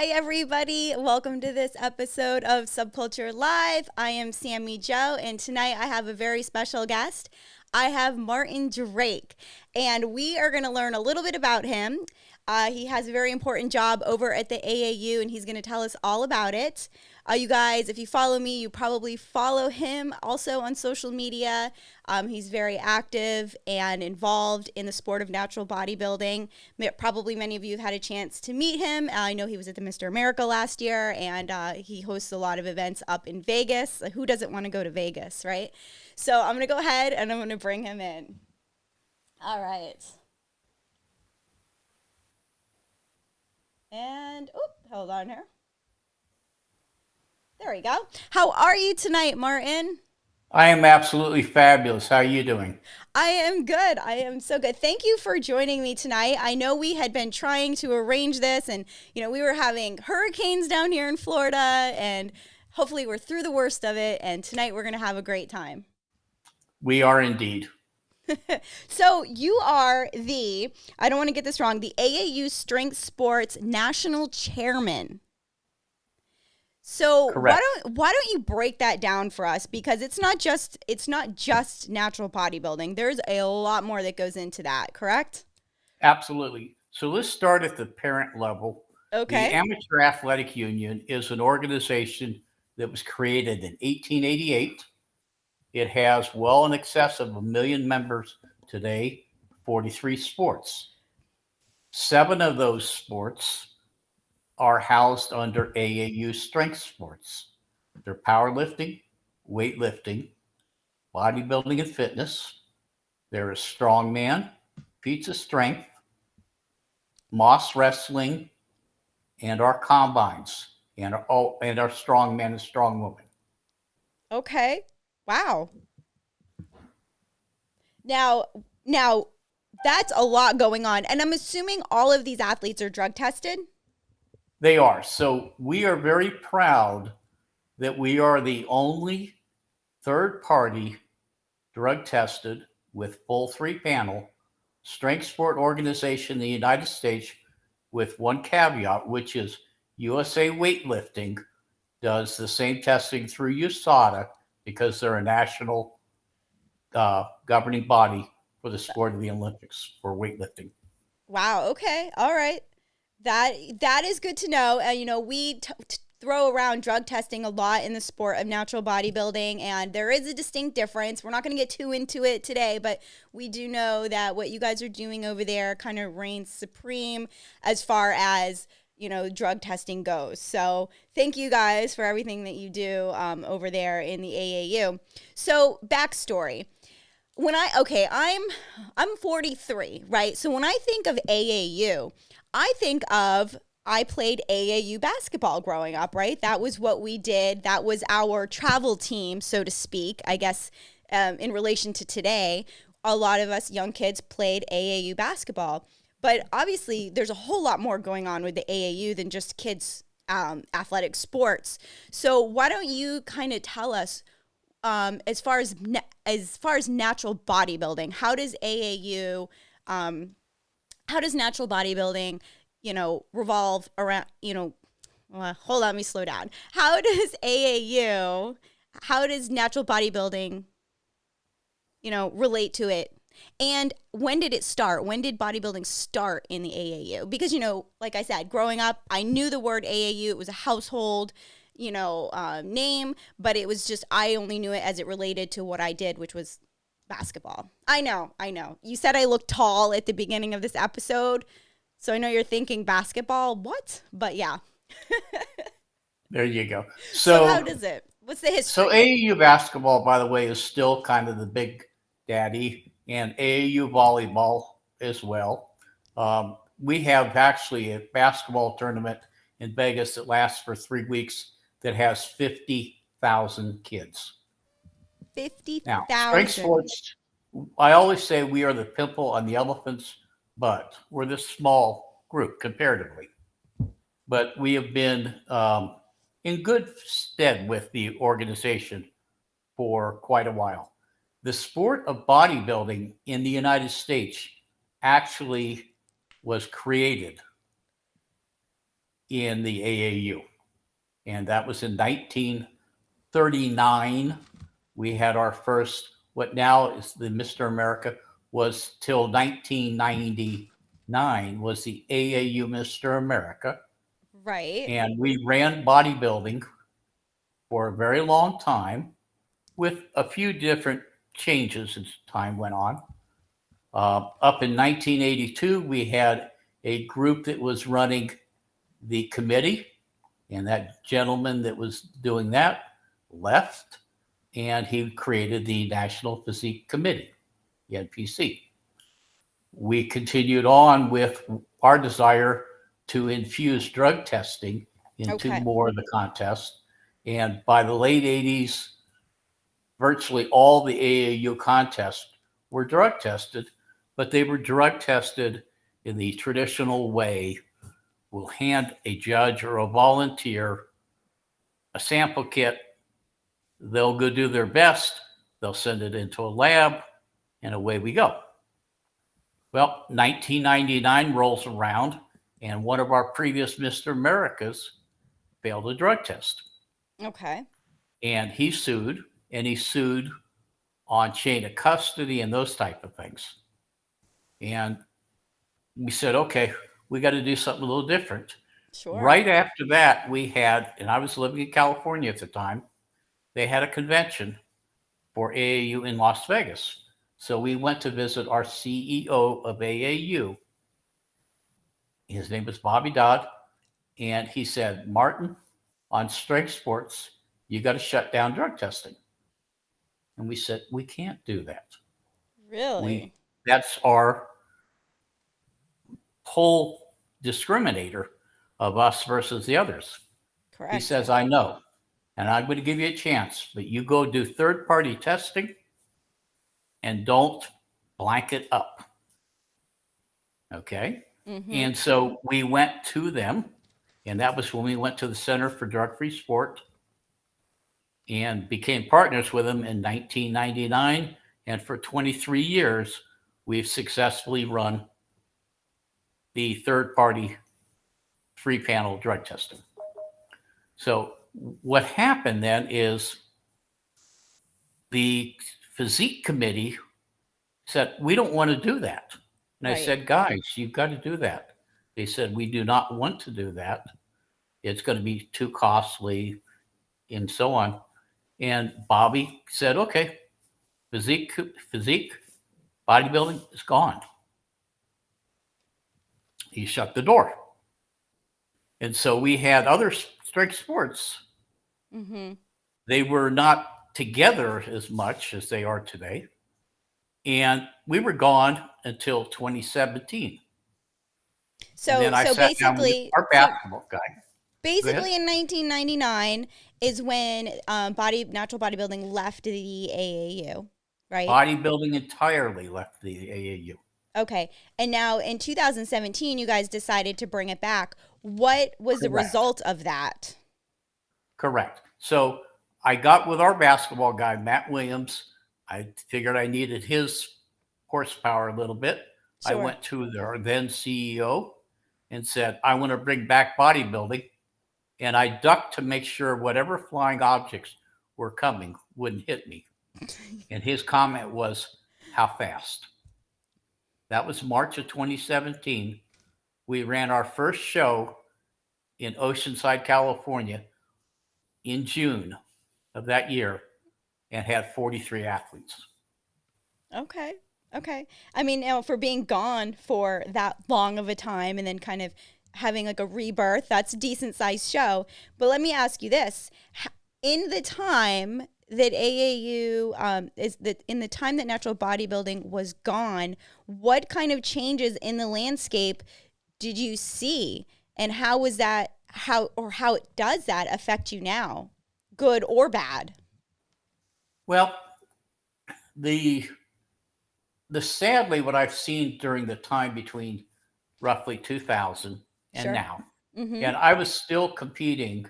Hi, everybody. Welcome to this episode of Subculture Live. I am Sammy Joe, and tonight I have a very special guest. I have Martin Drake, and we are going to learn a little bit about him. He has a very important job over at the AAU, and he's going to tell us all about it. You guys, if you follow me, you probably follow him also on social media. He's very active and involved in the sport of natural bodybuilding. Probably many of you have had a chance to meet him. I know he was at the Mr. America last year, and he hosts a lot of events up in Vegas. Who doesn't want to go to Vegas, right? So I'm going to go ahead and I'm going to bring him in. All right. And, hold on here. There we go. How are you tonight, Martin? I am absolutely fabulous. How are you doing? I am good. I am so good. Thank you for joining me tonight. I know we had been trying to arrange this, and we were having hurricanes down here in Florida, and hopefully we're through the worst of it, and tonight we're going to have a great time. We are indeed. So you are I don't want to get this wrong, the AAU Strength Sports National Chairman. So Correct. why don't you break that down for us, because it's not just natural bodybuilding. There's a lot more that goes into that, correct? Absolutely. So let's start at the parent level. The Okay. Amateur Athletic Union is an organization that was created in 1888. It has well in excess of 1 million members today, 43 sports. 7 of those sports are housed under AAU strength sports. They're powerlifting, weightlifting, bodybuilding and fitness. There is strongman, pizza strength, moss wrestling, and our combines, and our strongman and strongwoman. Okay. Wow. Now that's a lot going on. And I'm assuming all of these athletes are drug tested? They are. So we are very proud that we are the only third party drug tested with full 3 panel strength sport organization in the United States, with one caveat, which is USA Weightlifting does the same testing through USADA because they're a national governing body for the sport of the Olympics for weightlifting. Wow. Okay. All right. That is good to know. We throw around drug testing a lot in the sport of natural bodybuilding, and there is a distinct difference. We're not going to get too into it today, but we do know that what you guys are doing over there kind of reigns supreme as far as drug testing goes. So thank you guys for everything that you do over there in the AAU. So backstory. I'm 43, right? So when I think of AAU, I played AAU basketball growing up, right? That was what we did. That was our travel team, so to speak. I guess in relation to today, a lot of us young kids played AAU basketball. But obviously, there's a whole lot more going on with the AAU than just kids' athletic sports. So why don't you kind of tell us, as far as natural bodybuilding, how does AAU, how does natural bodybuilding, revolve around, hold on, let me slow down. How does natural bodybuilding, relate to it? And when did it start? When did bodybuilding start in the AAU? Because, like I said, growing up, I knew the word AAU. It was a household, name, but it was just, I only knew it as it related to what I did, which was basketball. I know. You said I looked tall at the beginning of this episode, so I know you're thinking basketball, what? But yeah. There you go. So how So, does it? What's the so history? AAU basketball, by the way, is still kind of the big daddy, and AAU volleyball as well. We have actually a basketball tournament in Vegas that lasts for 3 weeks that has 50,000 kids. Now, strength 50,000. sports, I always say we are the pimple on the elephant's butt. We're this small group comparatively, but we have been in good stead with the organization for quite a while. The sport of bodybuilding in the United States actually was created in the AAU. And that was in 1939. We had our first, what now is the Mr. America, was till 1999 was the AAU Mr. America. Right. And we ran bodybuilding for a very long time with a few different changes as time went on. Up in 1982, we had a group that was running the committee, and that gentleman that was doing that left, and he created the National Physique Committee, the NPC. We continued on with our desire to infuse drug testing into more of the contest. And by the late 80s, virtually all the AAU contests were drug tested, but they were drug tested in the traditional way. We'll hand a judge or a volunteer a sample kit. They'll go do their best. They'll send it into a lab, and away we go. Well, 1999 rolls around, and one of our previous Mr. Americas failed a drug test. Okay. And he sued on chain of custody and those type of things. And we said, okay, we got to do something a little different. Sure. Right after that, we had, and I was living in California at the time, they had a convention for AAU in Las Vegas. So we went to visit our CEO of AAU. His name was Bobby Dodd. And he said, Martin, on strength sports, you got to shut down drug testing. And we said, we can't do that. Really? That's our whole discriminator of us versus the others. Correct. He says, I know, and I'm going to give you a chance, but you go do third-party testing and don't blanket up. Okay? Mm-hmm. And so we went to them, and that was when we went to the Center for Drug-Free Sport and became partners with them in 1999. And for 23 years, we've successfully run the third-party free panel drug testing. So what happened then is the physique committee said, we don't want to do that. And I said, guys, you've got to do that. They said, we do not want to do that. It's going to be too costly and so on. And Bobby said, okay, physique bodybuilding is gone. He shut the door. And so we had other strength sports. Mm-hmm. They were not together as much as they are today. And we were gone until 2017. So, and then I sat down with our basketball guy. Basically, in 1999 is when Natural Bodybuilding left the AAU, right? Bodybuilding entirely left the AAU. Okay. And now in 2017, you guys decided to bring it back. What was the result of that? Correct. So I got with our basketball guy, Matt Williams. I figured I needed his horsepower a little bit. Sure. I went to their then CEO and said, I want to bring back bodybuilding. And I ducked to make sure whatever flying objects were coming wouldn't hit me. And his comment was, how fast? That was March of 2017. We ran our first show in Oceanside, California in June of that year and had 43 athletes. Okay. I mean, now for being gone for that long of a time and then kind of having like a rebirth, that's a decent sized show. But let me ask you this. In the time that AAU in the time that natural bodybuilding was gone, what kind of changes in the landscape did you see, and how was that, how does that affect you now, good or bad? Well, the sadly, what I've seen during the time between roughly 2000 and Sure. now, Mm-hmm. and I was still competing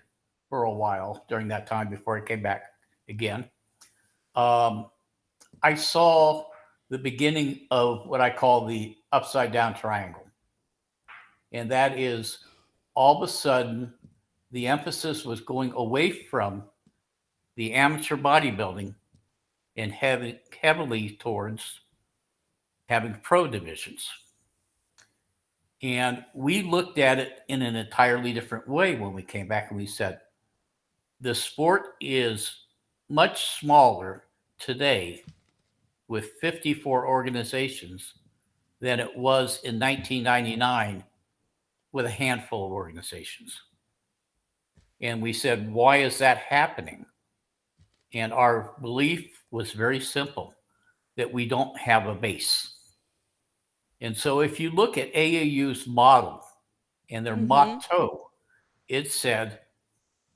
for a while during that time before I came back again. I saw the beginning of what I call the upside down triangle. And that is all of a sudden the emphasis was going away from the amateur bodybuilding and heavily towards having pro divisions. And we looked at it in an entirely different way when we came back, and we said, the sport is much smaller today with 54 organizations than it was in 1999 with a handful of organizations. And we said, why is that happening? And our belief was very simple, that we don't have a base. And so if you look at AAU's model and their motto, it said,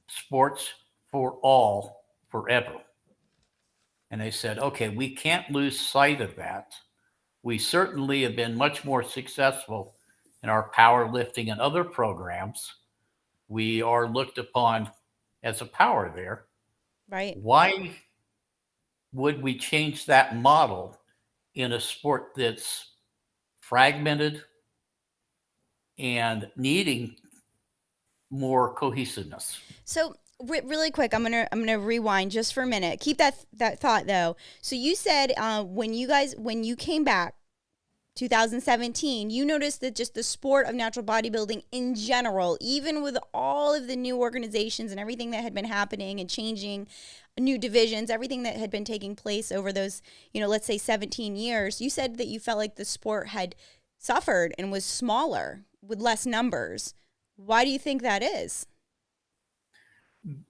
sports for all forever. And they said, okay, we can't lose sight of that. We certainly have been much more successful in our powerlifting and other programs. We are looked upon as a power there. Right. Why would we change that model in a sport that's fragmented and needing more cohesiveness? So really quick, I'm gonna rewind just for a minute. Keep that thought though. So you said when you came back 2017, you noticed that just the sport of natural bodybuilding in general, even with all of the new organizations and everything that had been happening and changing, new divisions, everything that had been taking place over those, let's say 17 years, you said that you felt like the sport had suffered and was smaller with less numbers. Why do you think that is?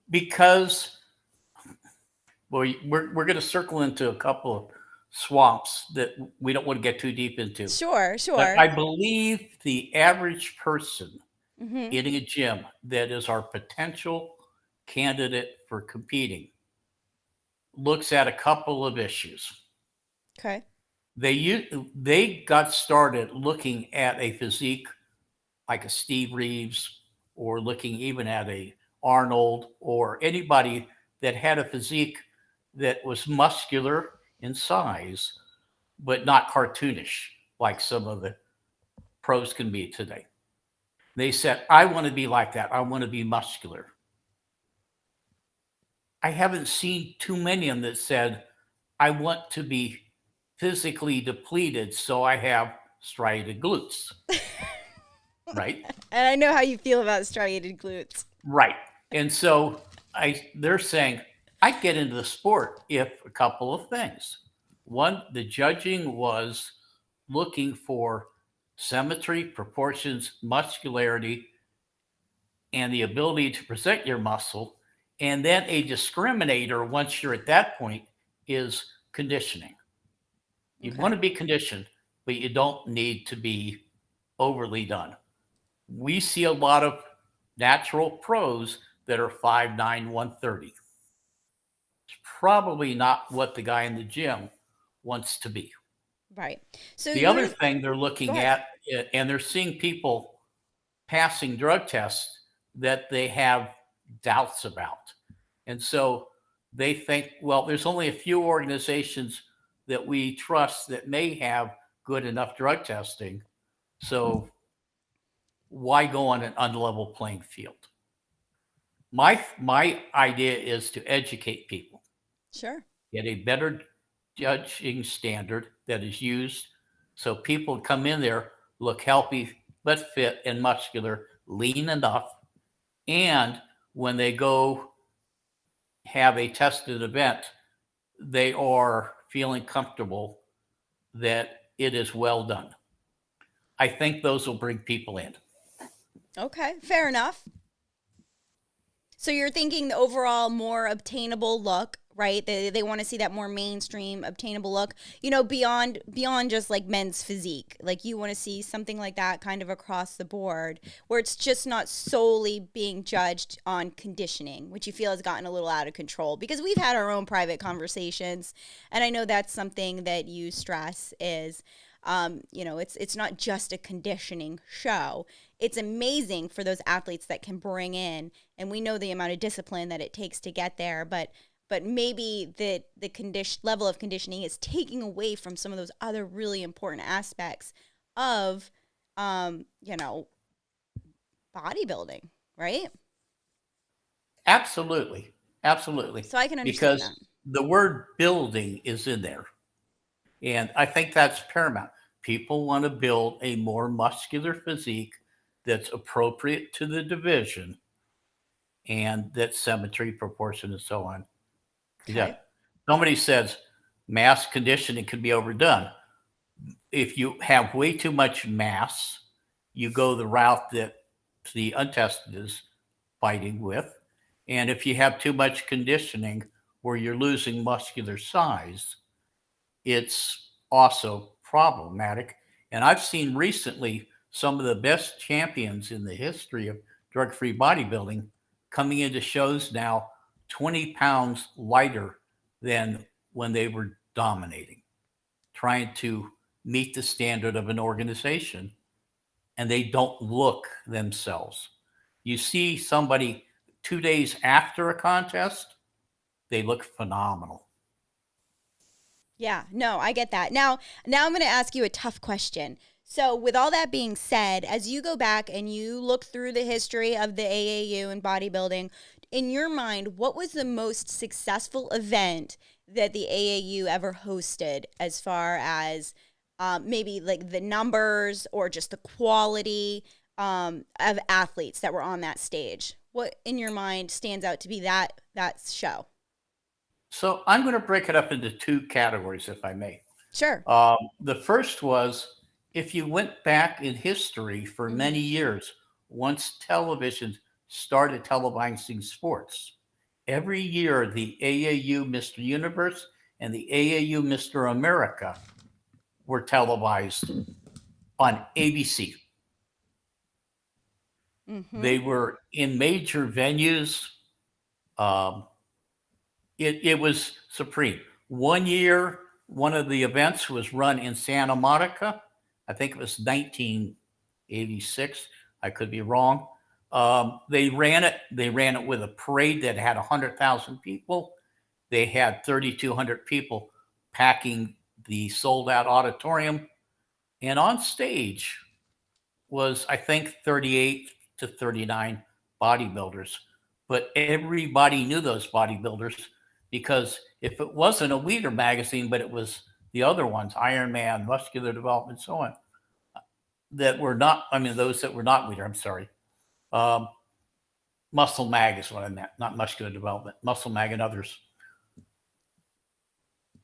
Because, well, we're going to circle into a couple of swamps that we don't want to get too deep into. Sure. But I believe the average person Mm-hmm. in a gym that is our potential candidate for competing looks at a couple of issues. Okay. They got started looking at a physique like a Steve Reeves, or looking even at a Arnold, or anybody that had a physique that was muscular in size, but not cartoonish like some of the pros can be today. They said, I want to be like that. I want to be muscular. I haven't seen too many of them that said, I want to be physically depleted so I have striated glutes. Right? And I know how you feel about striated glutes. Right. And so they're saying, I get into the sport if a couple of things. One, the judging was looking for symmetry, proportions, muscularity, and the ability to present your muscle. And then a discriminator, once you're at that point, is conditioning. You want to be conditioned, but you don't need to be overly done. We see a lot of natural pros that are 5'9", 130. It's probably not what the guy in the gym wants to be. Right. So the other thing they're looking at, and they're seeing people passing drug tests that they have doubts about. And so they think, well, there's only a few organizations that we trust that may have good enough drug testing. So why go on an unlevel playing field? My idea is to educate people. Sure. Get a better judging standard that is used so people come in there, look healthy, but fit and muscular, lean enough. And when they go have a tested event, they are feeling comfortable that it is well done. I think those will bring people in. Okay, fair enough. So you're thinking the overall more obtainable look, right? They want to see that more mainstream obtainable look, beyond just like men's physique. Like you want to see something like that kind of across the board, where it's just not solely being judged on conditioning, which you feel has gotten a little out of control, because we've had our own private conversations. And I know that's something that you stress is, it's not just a conditioning show. It's amazing for those athletes that can bring in, and we know the amount of discipline that it takes to get there, but maybe the level of conditioning is taking away from some of those other really important aspects of, bodybuilding, right? Absolutely. Absolutely. So I can understand Because that. the word building is in there. And I think that's paramount. People want to build a more muscular physique that's appropriate to the division and that symmetry, proportion, and so on. Yeah. Okay. Somebody says mass conditioning could be overdone. If you have way too much mass, you go the route that the untested is fighting with. And if you have too much conditioning where you're losing muscular size, it's also problematic. And I've seen recently some of the best champions in the history of drug free bodybuilding coming into shows now 20 pounds lighter than when they were dominating, trying to meet the standard of an organization, and they don't look themselves. You see somebody 2 days after a contest, they look phenomenal. Yeah, no, I get that. Now I'm going to ask you a tough question. So, with all that being said, as you go back and you look through the history of the AAU and bodybuilding, in your mind, what was the most successful event that the AAU ever hosted as far as maybe like the numbers or just the quality of athletes that were on that stage? What in your mind stands out to be that show? So I'm going to break it up into two categories, if I may. Sure. The first was if you went back in history for Hmm. many years, once television started televising sports, every year the AAU Mr. Universe and the AAU Mr. America were televised on ABC. Hmm. They were in major venues. Um, it was supreme. One year, one of the events was run in Santa Monica. I think it was 1986. I could be wrong. They ran it. They ran it with a parade that had 100,000 people. They had 3,200 people packing the sold out auditorium. And on stage was, I think, 38 to 39 bodybuilders. But everybody knew those bodybuilders because if it wasn't a Weider magazine, but it was the other ones, Iron Man, Muscular Development, so on, that were not, I mean, those that were not Weider, I'm sorry. Um, Muscle Mag is what I meant, not Muscular Development, Muscle Mag and others.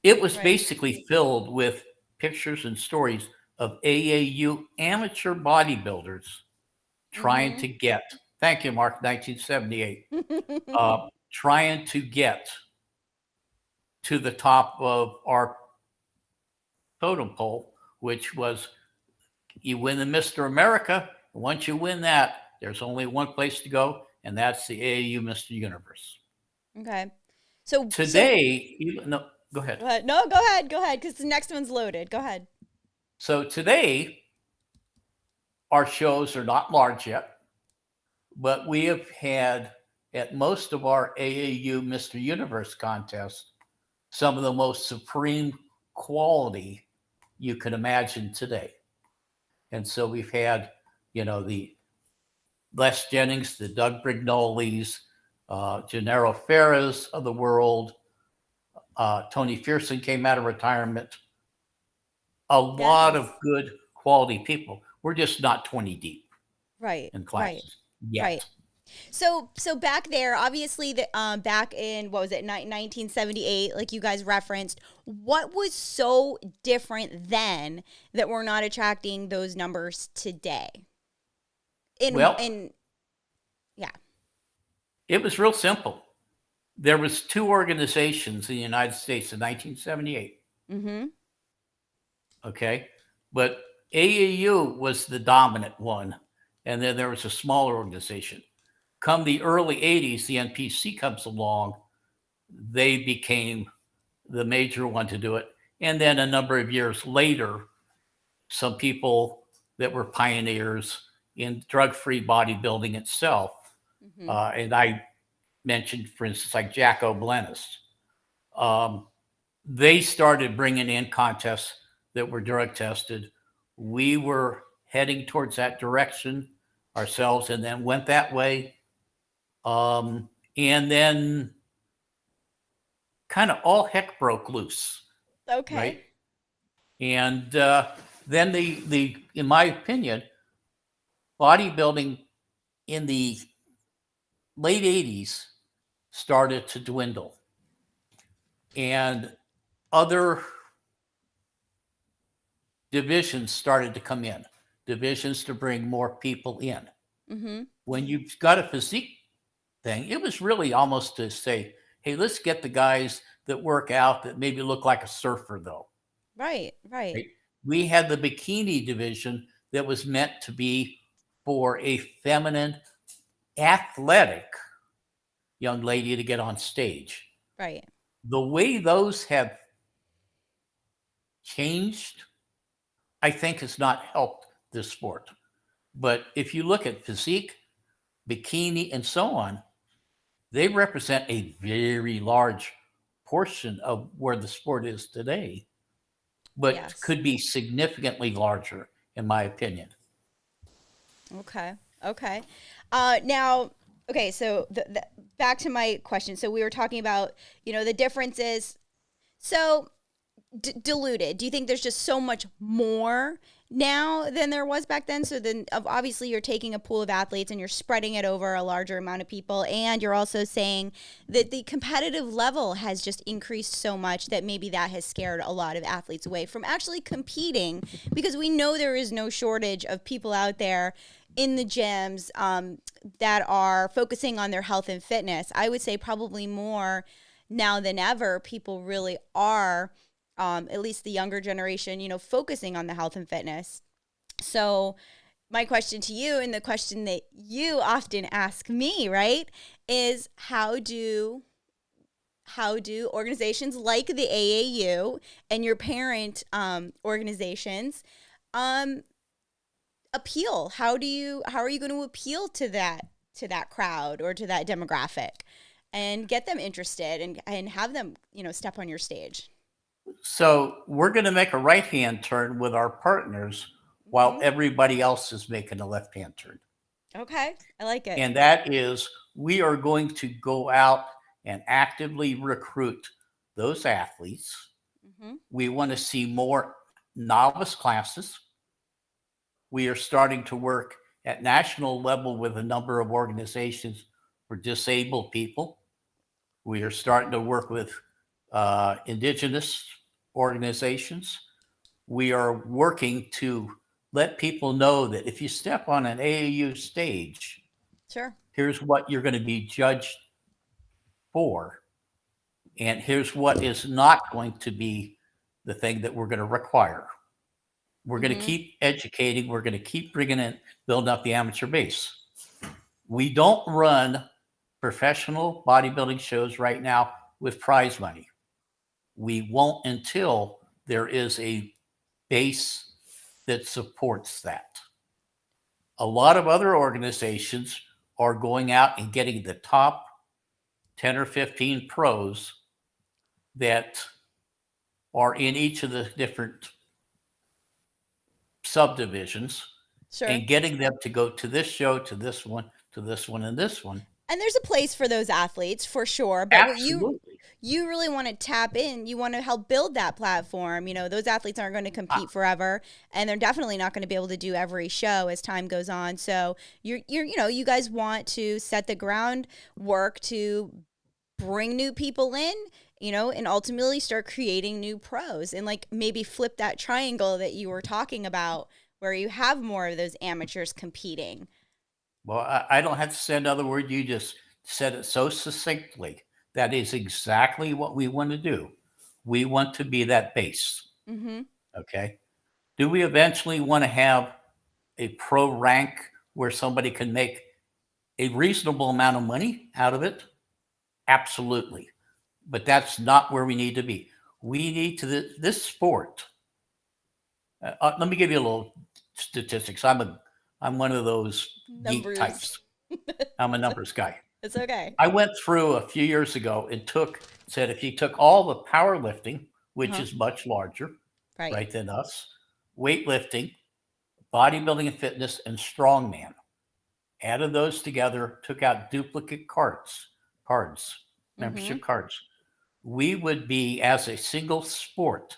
It was Right. basically filled with pictures and stories of AAU amateur bodybuilders trying Hmm. to get, thank you, Mark, 1978, trying to get to the top of our totem pole, which was you win the Mr. America. Once you win that, there's only one place to go, and that's the AAU Mr. Universe. Okay. So Today, no, go ahead. go ahead. No, go ahead. Go ahead, because the next one's loaded. Go ahead. So today, our shows are not large yet, but we have had at most of our AAU Mr. Universe contests some of the most supreme quality you can imagine today. And so we've had, the Les Jennings, the Doug Brignoles, Gennaro Ferraz of the world. Tony Fearson came out of retirement. A lot of Yes. good quality people. We're just not 20 deep Right. in Right. classes Right. yet. So back there, obviously, back in what was it, 1978, like you guys referenced, what was so different then that we're not attracting those numbers today? Well, In Yeah. it was real simple. There was two organizations in the United States in 1978. Mm-hmm. Okay. But AAU was the dominant one. And then there was a smaller organization. Come the early 80s, the NPC comes along. They became the major one to do it. And then a number of years later, some people that were pioneers in drug free bodybuilding itself. Mm-hmm. And I mentioned, for instance, like Jack O'Blenis. Um, they started bringing in contests that were drug tested. We were heading towards that direction. ourselves and then went that way. And then kind of all heck broke loose, Okay. right? And then in my opinion, bodybuilding in the late 80s started to dwindle. And other divisions started to come in, divisions to bring more people in. Mm-hmm. When you've got a physique thing, it was really almost to say, hey, let's get the guys that work out that maybe look like a surfer, though. Right. We had the bikini division that was meant to be for a feminine, athletic young lady to get on stage. Right. The way those have changed, I think, has not helped this sport. But if you look at physique, bikini, and so on, they represent a very large portion of where the sport is today, but Yes. could be significantly larger, in my opinion. Okay. Now, okay, so back to my question. So we were talking about, the differences. So diluted. Do you think there's just so much more now than there was back then? So then obviously you're taking a pool of athletes and you're spreading it over a larger amount of people. And you're also saying that the competitive level has just increased so much that maybe that has scared a lot of athletes away from actually competing, because we know there is no shortage of people out there in the gyms that are focusing on their health and fitness. I would say probably more now than ever, people really are, at least the younger generation, focusing on the health and fitness. So my question to you, and the question that you often ask me, right, is how do organizations like the AAU and your parent organizations appeal? How are you going to appeal to that crowd or to that demographic and get them interested and have them, step on your stage? So we're going to make a right-hand turn with our partners while everybody else is making a left-hand turn. Okay, I like it. And that is, we are going to go out and actively recruit those athletes. We want to see more novice classes. We are starting to work at national level with a number of organizations for disabled people. We are starting to work with indigenous organizations. We are working to let people know that if you step on an AAU stage, sure, here's what you're going to be judged for, and here's what is not going to be the thing that we're going to require. We're going to keep educating. We're going to keep bringing in, building up the amateur base. We don't run professional bodybuilding shows right now with prize money. We won't until there is a base that supports that. A lot of other organizations are going out and getting the top 10 or 15 pros that are in each of the different subdivisions, sure, and getting them to go to this show, to this one, to this one, and this one. And there's a place for those athletes for sure. But Absolutely. what you really want to tap in, you want to help build that platform. Those athletes aren't going to compete forever, and they're definitely not going to be able to do every show as time goes on. So you guys want to set the groundwork to bring new people in, and ultimately start creating new pros, and like maybe flip that triangle that you were talking about where you have more of those amateurs competing. Well, I don't have to say another word. You just said it so succinctly. That is exactly what we want to do. We want to be that base. Okay. Do we eventually want to have a pro rank where somebody can make a reasonable amount of money out of it? Absolutely. But that's not where we need to be. We need to, this sport. Let me give you a little statistics. I'm one of those geek types. I'm a numbers guy. It's okay. I went through a few years ago and said if you took all the powerlifting, which is much larger, right, than us, weightlifting, bodybuilding and fitness, and strongman, added those together, took out duplicate membership cards, we would be, as a single sport,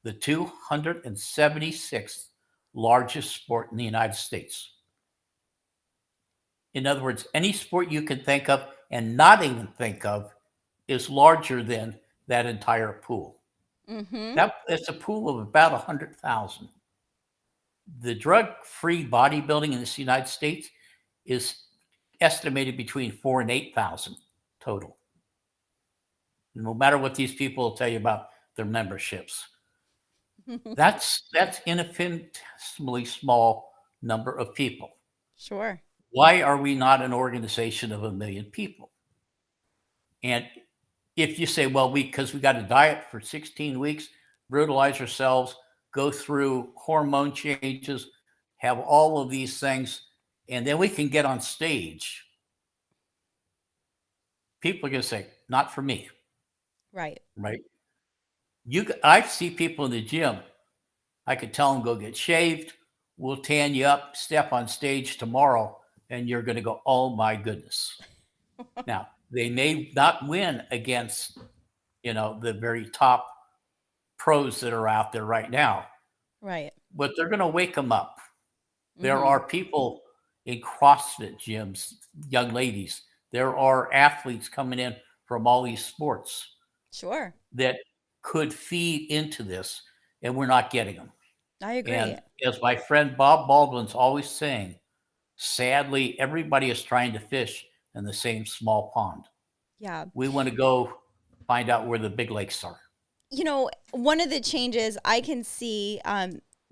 the 276th largest sport in the United States. In other words, any sport you can think of and not even think of is larger than that entire pool. It's a pool of about 100,000. The drug-free bodybuilding in the United States is estimated between 4,000 and 8,000 total. No matter what these people will tell you about their memberships, that's infinitesimally small number of people. Sure. Why are we not an organization of 1 million people? And if you say, well, because we got to diet for 16 weeks, brutalize ourselves, go through hormone changes, have all of these things, and then we can get on stage, people are going to say, not for me. Right. I see people in the gym. I could tell them, go get shaved. We'll tan you up, step on stage tomorrow, and you're going to go, oh my goodness. Now, they may not win against, the very top pros that are out there right now. Right. But they're going to wake them up. There are people in CrossFit gyms, young ladies. There are athletes coming in from all these sports. Sure. That could feed into this, and we're not getting them. I agree. And as my friend Bob Baldwin's always saying, sadly, everybody is trying to fish in the same small pond. Yeah. We want to go find out where the big lakes are. One of the changes I can see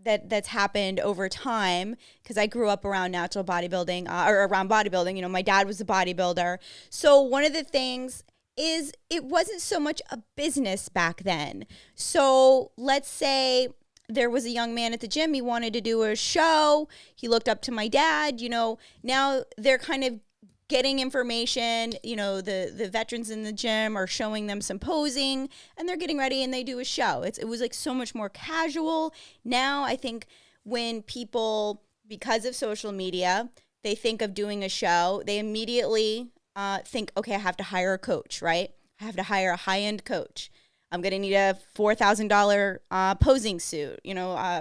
that's happened over time, because I grew up around natural bodybuilding or around bodybuilding. My dad was a bodybuilder. So one of the things is it wasn't so much a business back then. So let's say there was a young man at the gym. He wanted to do a show. He looked up to my dad. Now they're kind of getting information. The veterans in the gym are showing them some posing, and they're getting ready and they do a show. It was like so much more casual. Now I think when people, because of social media, they think of doing a show, they immediately think, okay, I have to hire a coach, right? I have to hire a high-end coach. I'm going to need a $4,000 posing suit,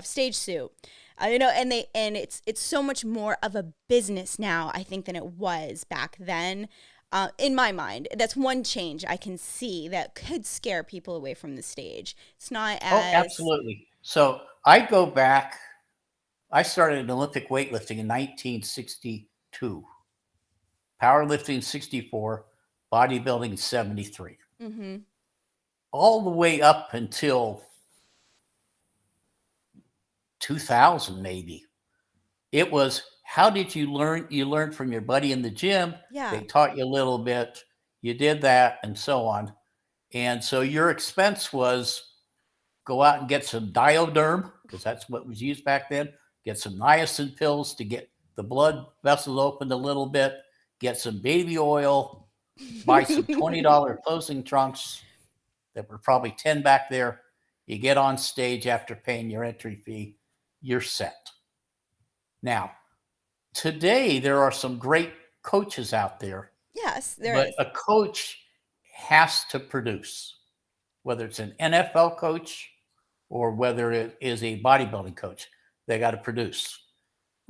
stage suit. And it's so much more of a business now, I think, than it was back then. In my mind, that's one change I can see that could scare people away from the stage. It's not as... Oh, absolutely. So I go back, I started in Olympic weightlifting in 1962, powerlifting 64, bodybuilding 73. All the way up until 2000, maybe. It was, how did you learn? You learned from your buddy in the gym. Yeah. They taught you a little bit. You did that and so on. And so your expense was go out and get some Dioderm, because that's what was used back then. Get some niacin pills to get the blood vessels opened a little bit. Get some baby oil. Buy some $20 posing trunks that were probably 10 back there. You get on stage after paying your entry fee. You're set. Now, today there are some great coaches out there. Yes, there but is. A coach has to produce, whether it's an NFL coach or whether it is a bodybuilding coach. They got to produce.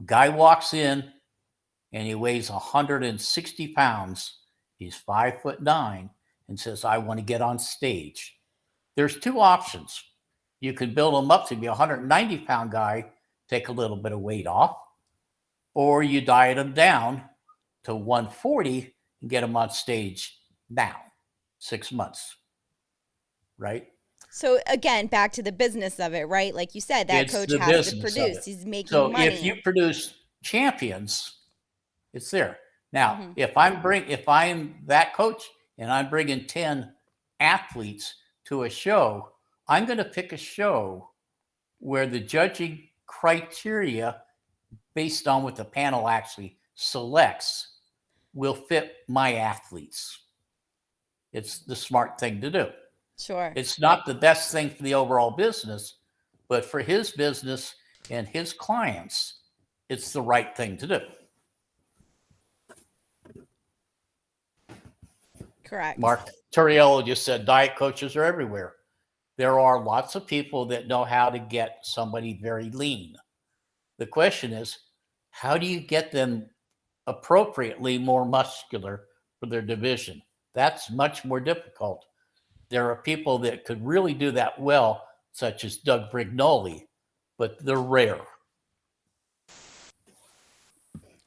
Guy walks in and he weighs 160 pounds. He's 5'9" and says, I want to get on stage. There's two options. You can build him up to be a 190-pound guy, take a little bit of weight off, or you diet him down to 140 and get him on stage now, 6 months, right? So again, back to the business of it, right? Like you said, that coach has to produce. He's making money. So if you produce champions, it's there. Now, if I'm that coach and I'm bringing 10 athletes to a show, I'm going to pick a show where the judging criteria, based on what the panel actually selects, will fit my athletes. It's the smart thing to do. Sure. It's not the best thing for the overall business, but for his business and his clients, it's the right thing to do. Correct. Mark Turriello just said diet coaches are everywhere. There are lots of people that know how to get somebody very lean. The question is, how do you get them appropriately more muscular for their division? That's much more difficult. There are people that could really do that well, such as Doug Brignole, but they're rare.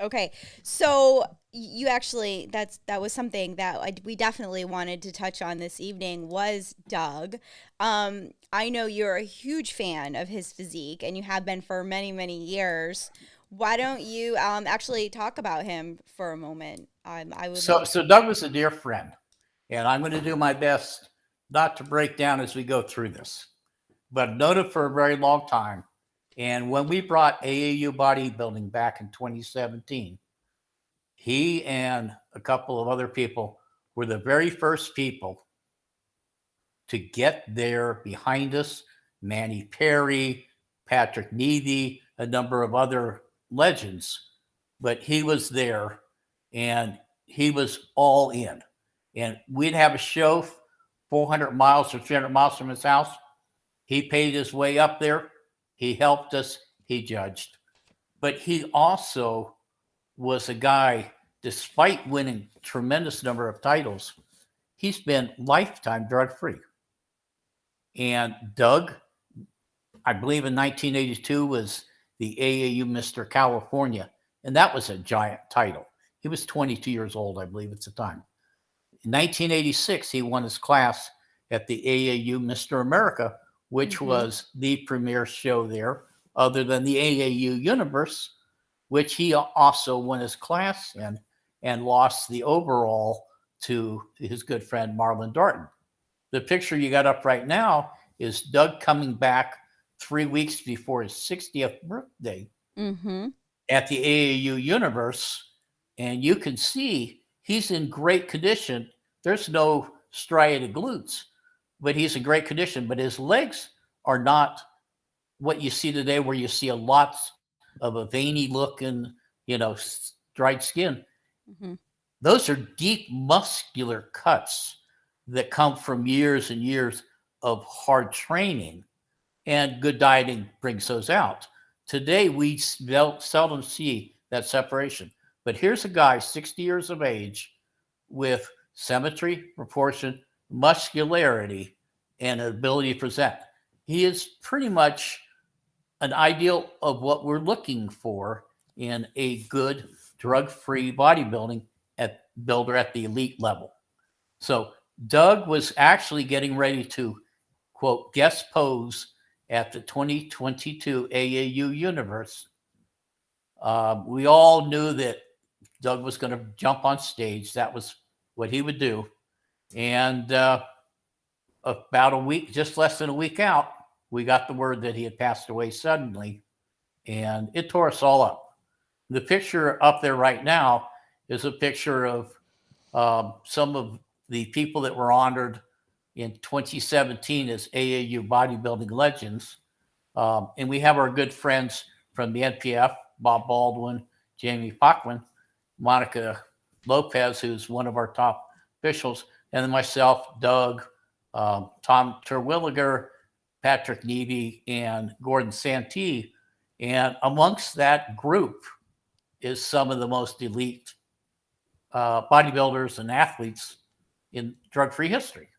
Okay, so you actually that was something that we definitely wanted to touch on this evening was Doug. I know you're a huge fan of his physique, and you have been for many many years. Why don't you actually talk about him for a moment? I would So, love. so Doug was a dear friend, and I'm going to do my best not to break down as we go through this. But I've known him for a very long time. And when we brought AAU Bodybuilding back in 2017, he and a couple of other people were the very first people to get there behind us. Manny Perry, Patrick Needy, a number of other legends. But he was there and he was all in. And we'd have a show 400 miles or 300 miles from his house. He paid his way up there. He helped us. He judged. But he also was a guy, despite winning a tremendous number of titles, he's been lifetime drug-free. And Doug, I believe in 1982, was the AAU Mr. California. And that was a giant title. He was 22 years old, I believe, at the time. In 1986, he won his class at the AAU Mr. America, which was the premier show there, other than the AAU Universe, which he also won his class in and lost the overall to his good friend Marlon Darton. The picture you got up right now is Doug coming back 3 weeks before his 60th birthday at the AAU Universe, and you can see he's in great condition. There's no striated glutes, but he's in great condition. But his legs are not what you see today, where you see a lot of a veiny looking, dried skin. Those are deep muscular cuts that come from years and years of hard training, and good dieting brings those out. Today, we seldom see that separation. But here's a guy, 60 years of age, with symmetry, proportion, muscularity, and an ability to present. He is pretty much an ideal of what we're looking for in a good drug-free bodybuilding builder at the elite level. So Doug was actually getting ready to, quote, guest pose at the 2022 AAU Universe. We all knew that Doug was going to jump on stage. That was what he would do. And about a week, just less than a week out, we got the word that he had passed away suddenly, and it tore us all up. The picture up there right now is a picture of some of the people that were honored in 2017 as AAU Bodybuilding Legends. And we have our good friends from the NPF, Bob Baldwin, Jamie Pockman, Monica Lopez, who's one of our top officials, and then myself, Doug, Tom Terwilliger, Patrick Needy, and Gordon Santee. And amongst that group is some of the most elite bodybuilders and athletes in drug-free history.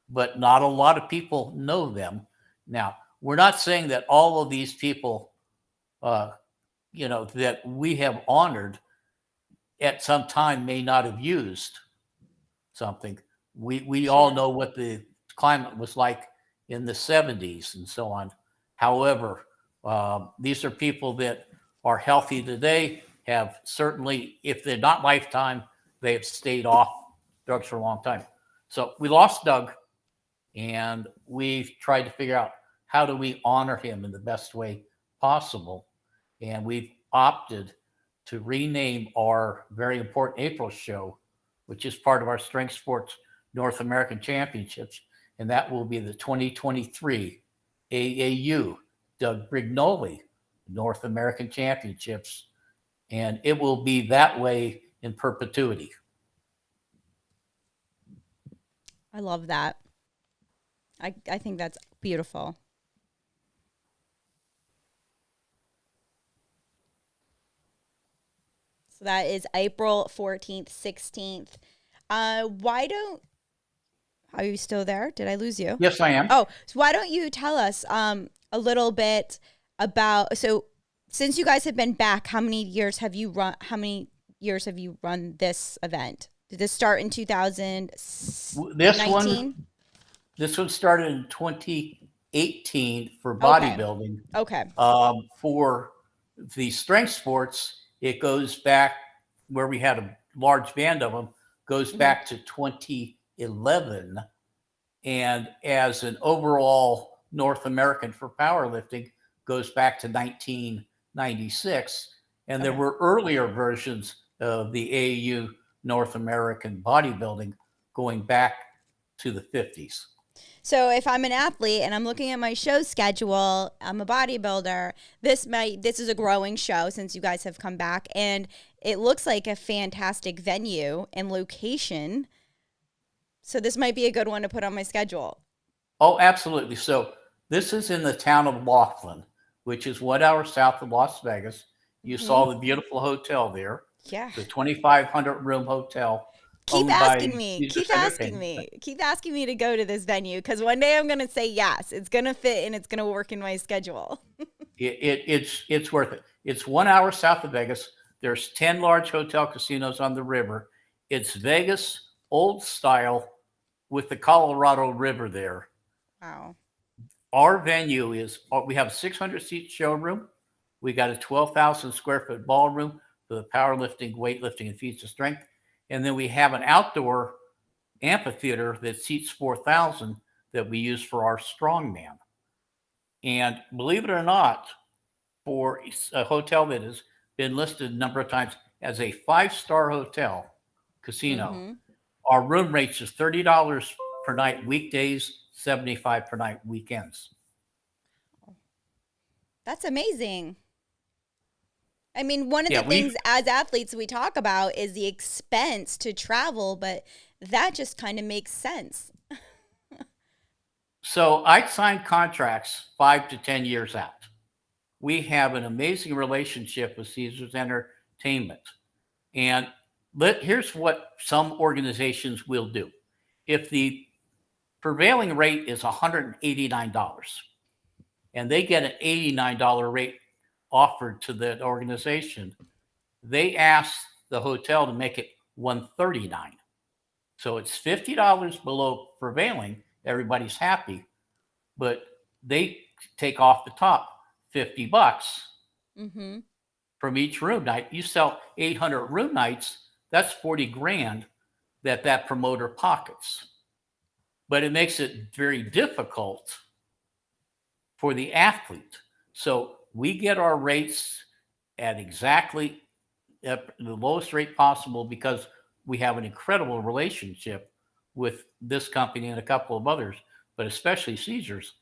But not a lot of people know them. Now, we're not saying that all of these people, that we have honored at some time may not have used something. We all know what the climate was like in the 70s and so on. However, these are people that are healthy today, have certainly, if they're not lifetime, they have stayed off drugs for a long time. So we lost Doug, and we've tried to figure out how do we honor him in the best way possible. And we've opted to rename our very important April show, which is part of our Strength Sports North American Championships, and that will be the 2023 AAU Doug Brignole North American Championships, and it will be that way in perpetuity. I love that. I think that's beautiful. So that is April 14th, 16th. Why don't, are you still there? Did I lose you? Yes, I am. Oh, so why don't you tell us a little bit about, so since you guys have been back, how many years have you run this event? Did this start in 2019? This one started in 2018 for Okay. bodybuilding. Okay. For the strength sports, it goes back where we had a large band of them, goes back to 2011. And as an overall North American for powerlifting, goes back to 1996. And there were earlier versions of the AAU North American bodybuilding going back to the 50s. So if I'm an athlete and I'm looking at my show schedule, I'm a bodybuilder, this is a growing show since you guys have come back, and it looks like a fantastic venue and location. So this might be a good one to put on my schedule. Oh, absolutely. So this is in the town of Laughlin, which is 1 hour south of Las Vegas. You saw the beautiful hotel there. Yeah. The 2,500 room hotel. Keep asking me to go to this venue, because one day I'm going to say yes. It's going to fit and it's going to work in my schedule. It's worth it. It's 1 hour south of Vegas. There's 10 large hotel casinos on the river. It's Vegas old style with the Colorado River there. Wow. Our venue is, we have a 600 seat showroom. We got a 12,000 square foot ballroom for the powerlifting, weightlifting, and feats of strength. And then we have an outdoor amphitheater that seats 4,000 that we use for our strongman. And believe it or not, for a hotel that has been listed a number of times as a 5-star hotel casino, our room rates is $30 per night weekdays, $75 per night weekends. That's amazing. I mean, one of the things as athletes we talk about is the expense to travel, but that just kind of makes sense. So I signed contracts 5 to 10 years out. We have an amazing relationship with Caesars Entertainment. And here's what some organizations will do. If the prevailing rate is $189 and they get an $89 rate offered to that organization, they ask the hotel to make it $139. So it's $50 below prevailing. Everybody's happy, but they take off the top $50 from each room night. You sell 800 room nights, that's 40 grand that promoter pockets. But it makes it very difficult for the athlete. So we get our rates at exactly the lowest rate possible because we have an incredible relationship with this company and a couple of others, but especially Caesars.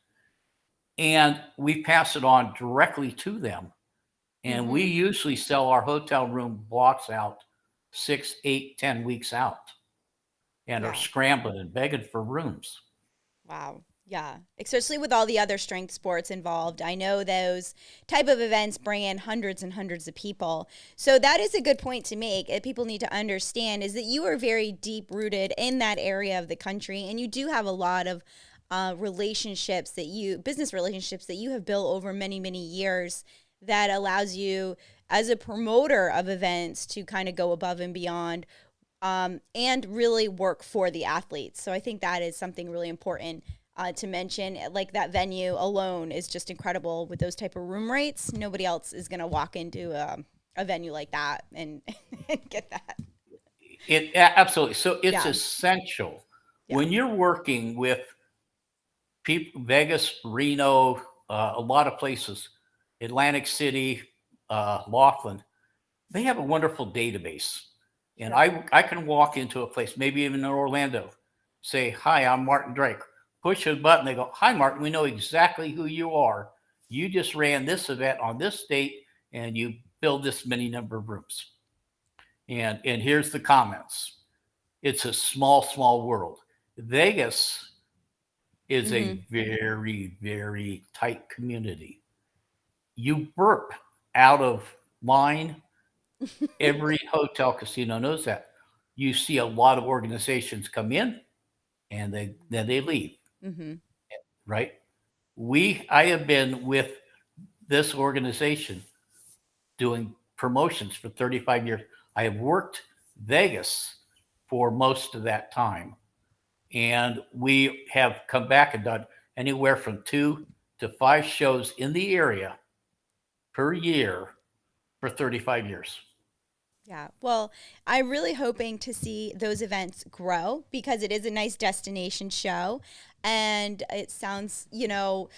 And we pass it on directly to them. And we usually sell our hotel room blocks out 6, 8, 10 weeks out and are scrambling and begging for rooms. Wow. Yeah. Especially with all the other strength sports involved. I know those type of events bring in hundreds and hundreds of people. So that is a good point to make. People need to understand is that you are very deep rooted in that area of the country. And you do have a lot of business relationships that you have built over many, many years that allows you as a promoter of events to kind of go above and beyond and really work for the athletes. So I think that is something really important to mention. Like that venue alone is just incredible with those type of room rates. Nobody else is going to walk into a venue like that and get that. Absolutely. So it's essential when you're working with people, Vegas, Reno, a lot of places, Atlantic City, Laughlin, they have a wonderful database. And I can walk into a place, maybe even in Orlando, say, "Hi, I'm Martin Drake." Push a button, they go, "Hi, Martin, we know exactly who you are. You just ran this event on this date, and you filled this many number of rooms." And here's the comments. It's a small, small world. Vegas is Mm-hmm. a very, very tight community. You burp out of line, every hotel casino knows that. You see a lot of organizations come in and they leave, Mm-hmm. right? I have been with this organization doing promotions for 35 years. I have worked Vegas for most of that time. And we have come back and done anywhere from 2 to 5 shows in the area per year for 35 years. Yeah. Well, I'm really hoping to see those events grow because it is a nice destination show. And it sounds, the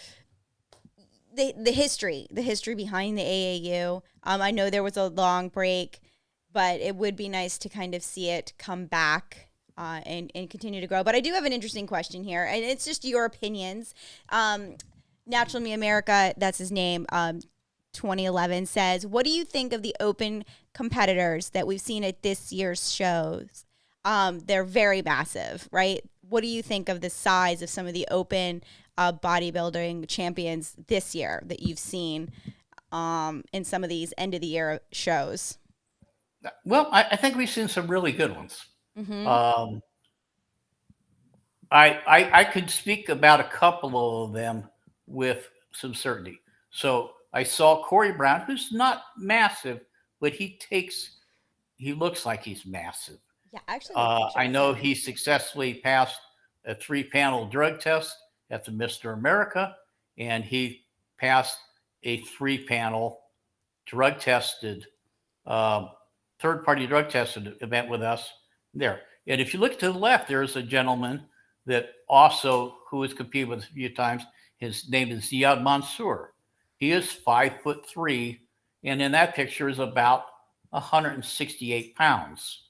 history behind the AAU. I know there was a long break, but it would be nice to kind of see it come back and continue to grow. But I do have an interesting question here, and it's just your opinions. Natural Me America, that's his name. 2011 says, "What do you think of the open competitors that we've seen at this year's shows? They're very massive, right? What do you think of the size of some of the open bodybuilding champions this year that you've seen in some of these end of the year shows?" Well, I think we've seen some really good ones. Mm-hmm. Um, I could speak about a couple of them with some certainty. So I saw Corey Brown, who's not massive, but he looks like he's massive. Yeah, I actually like pictures I of know him. he successfully passed a 3 panel drug test at the Mr. America, and he passed a 3 panel drug tested, um, third party drug tested event with us there. And if you look to the left, there's a gentleman that also who has competed with us a few times. His name is Ziad Mansour. He is 5'3", and in that picture is about 168 pounds.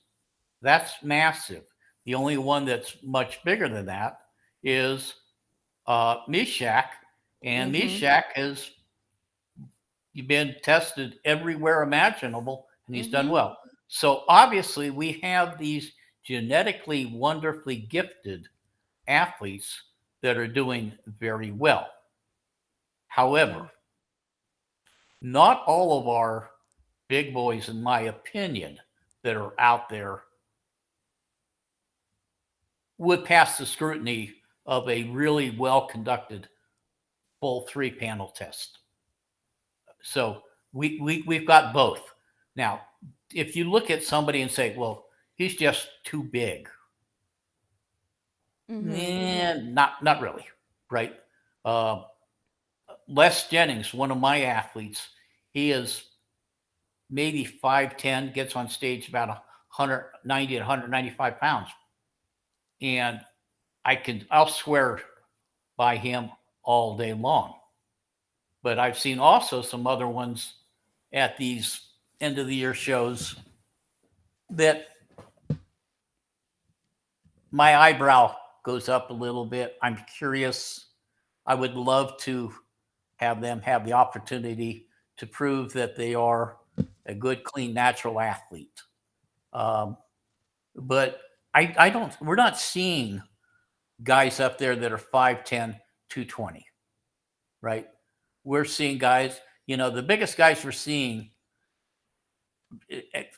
That's massive. The only one that's much bigger than that is Mishak, and Mm-hmm. Mishak has been tested everywhere imaginable, and he's done Mm-hmm. well. So obviously, we have these genetically wonderfully gifted athletes that are doing very well. Yeah. However, not all of our big boys, in my opinion, that are out there would pass the scrutiny of a really well conducted full 3 panel test. So we've got both. Now, if you look at somebody and say, well, he's just too big, Mm-hmm. and not really, right? Uh, Les Jennings, one of my athletes, he is maybe 5'10", gets on stage about 190 to 195 pounds. And I'll swear by him all day long. But I've seen also some other ones at these end of the year shows that my eyebrow goes up a little bit. I'm curious. I would love to have them have the opportunity to prove that they are a good, clean, natural athlete. Um, but I don't, we're not seeing guys up there that are 5'10", 220, right? We're seeing guys, the biggest guys we're seeing,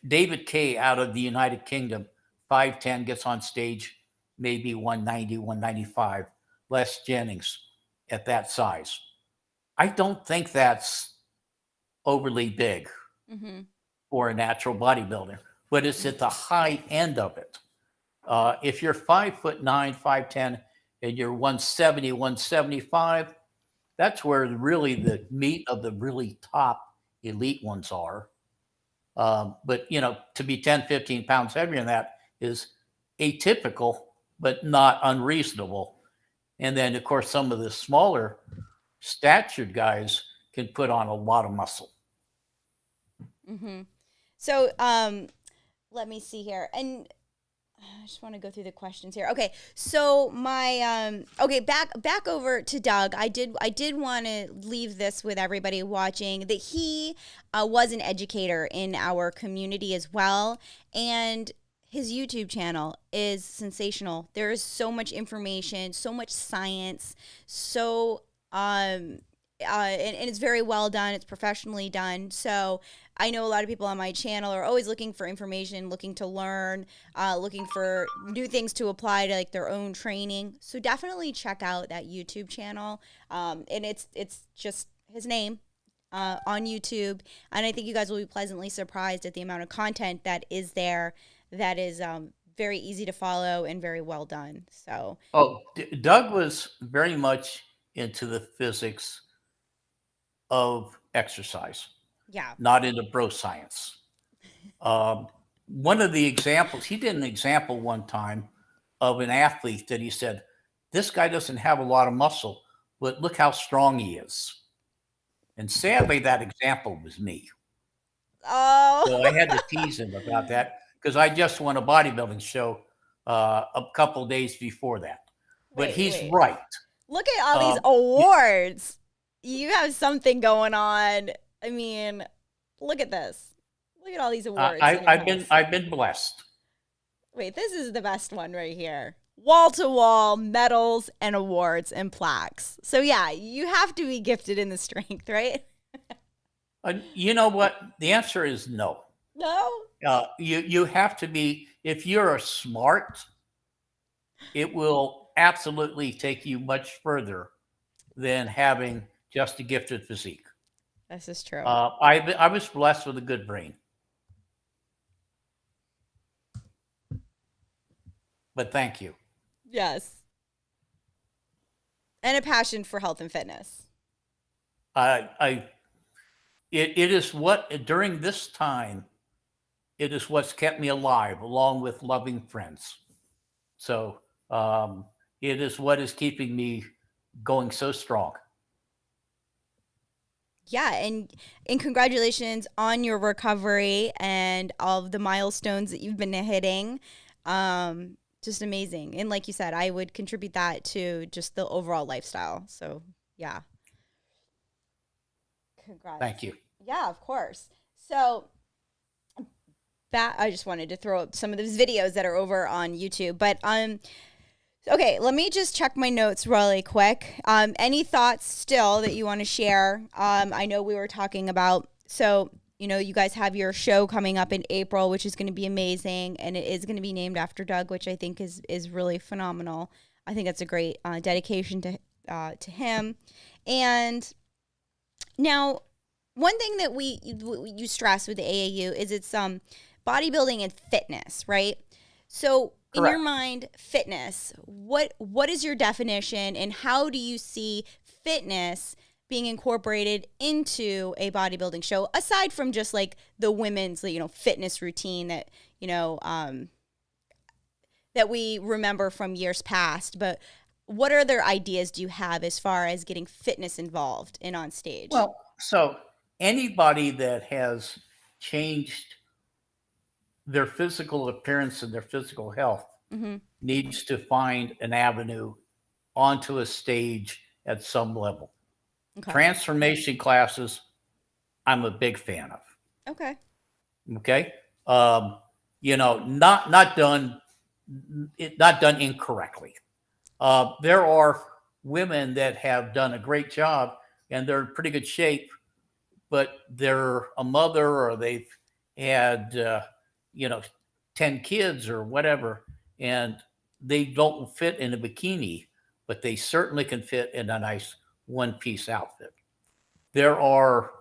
David Kay out of the United Kingdom, 5'10", gets on stage, maybe 190, 195. Les Jennings at that size. I don't think that's overly big Mm-hmm. for a natural bodybuilder, but it's at the high end of it. If you're 5'9", 5'10", and you're 170, 175, that's where really the meat of the really top elite ones are. But, to be 10, 15 pounds heavier than that is atypical, but not unreasonable. And then, of course, some of the smaller statured guys can put on a lot of muscle. Mm-hmm. So, let me see here. And I just want to go through the questions here. Okay, so back over to Doug. I did want to leave this with everybody watching that he was an educator in our community as well, and his YouTube channel is sensational. There is so much information, so much science, so and it's very well done. It's professionally done. So I know a lot of people on my channel are always looking for information, looking to learn, looking for new things to apply to like their own training. So definitely check out that YouTube channel. And it's just his name on YouTube, and I think you guys will be pleasantly surprised at the amount of content that is there. That is very easy to follow and very well done. So, Doug was very much into the physics of exercise, yeah. not into bro science. One of the examples, he did an example one time of an athlete that he said, this guy doesn't have a lot of muscle, but look how strong he is. And sadly, that example was me. Oh. So I had to tease him about that because I just won a bodybuilding show a couple days before that. But he's right. Look at all these awards. You have something going on. I mean, look at this. Look at all these awards. I've been blessed. Wait, this is the best one right here. Wall to wall medals and awards and plaques. So yeah, you have to be gifted in the strength, right? You know what? The answer is no. No. You have to be. If you're smart, it will absolutely take you much further than having just a gifted physique. This is true. I was blessed with a good brain. But thank you. Yes. And a passion for health and fitness. It is what, during this time, it is what's kept me alive, along with loving friends. So it is what is keeping me going so strong. Yeah, and congratulations on your recovery and all of the milestones that you've been hitting. Just amazing. And like you said, I would contribute that to just the overall lifestyle. So yeah. Congrats. Thank you. Yeah, of course. So that I just wanted to throw up some of those videos that are over on YouTube. But okay, let me just check my notes really quick. Any thoughts still that you want to share? I know we were talking about, so you know, you guys have your show coming up in April, which is going to be amazing, and it is going to be named after Doug, which I think is really phenomenal. I think that's a great dedication to him. And now, one thing that you stress with the AAU is it's bodybuilding and fitness, right? So in Correct. your mind, fitness, what is your definition, and how do you see fitness being incorporated into a bodybuilding show, aside from just like the women's, you know, fitness routine that, you know, that we remember from years past? But what other ideas do you have as far as getting fitness involved and on stage? Well, so anybody that has changed their physical appearance and their physical health needs to find an avenue onto a stage at some level. Okay. Transformation classes, I'm a big fan of. Okay. Okay. You know, not done incorrectly. There are women that have done a great job and they're in pretty good shape, but they're a mother or they've had, 10 kids or whatever, and they don't fit in a bikini, but they certainly can fit in a nice one-piece outfit. There are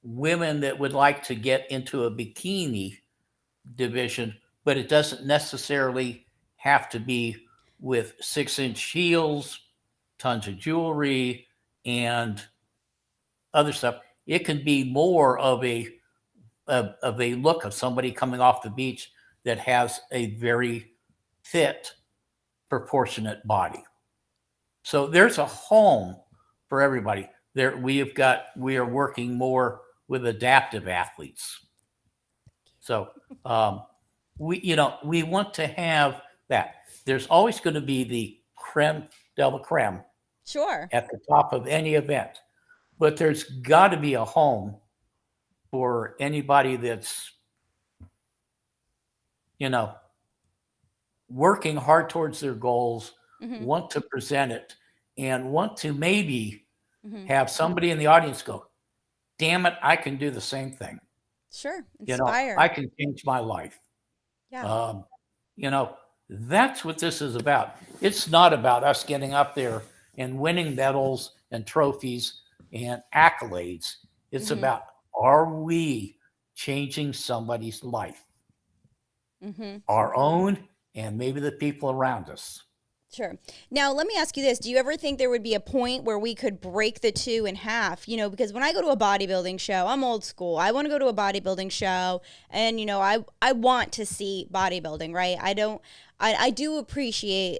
women that would like to get into a bikini division, but it doesn't necessarily have to be with 6-inch heels, tons of jewelry, and other stuff. It can be more of a look of somebody coming off the beach that has a very fit, proportionate body. So there's a home for everybody. We are working more with adaptive athletes. So we want to have that. There's always going to be the creme de la creme, sure, at the top of any event, but there's got to be a home for anybody that's, working hard towards their goals, Mm-hmm. want to present it, and want to maybe Mm-hmm. have somebody in the audience go, damn it, I can do the same thing. Sure. You know, Inspire. I can change my life. Yeah. You know, that's what this is about. It's not about us getting up there and winning medals and trophies and accolades. It's Mm-hmm. about, are we changing somebody's life, Mm-hmm. our own, and maybe the people around us? Sure. Now, let me ask you this. Do you ever think there would be a point where we could break the two in half? You know, because when I go to a bodybuilding show, I'm old school. I want to go to a bodybuilding show and, I want to see bodybuilding, right? I do appreciate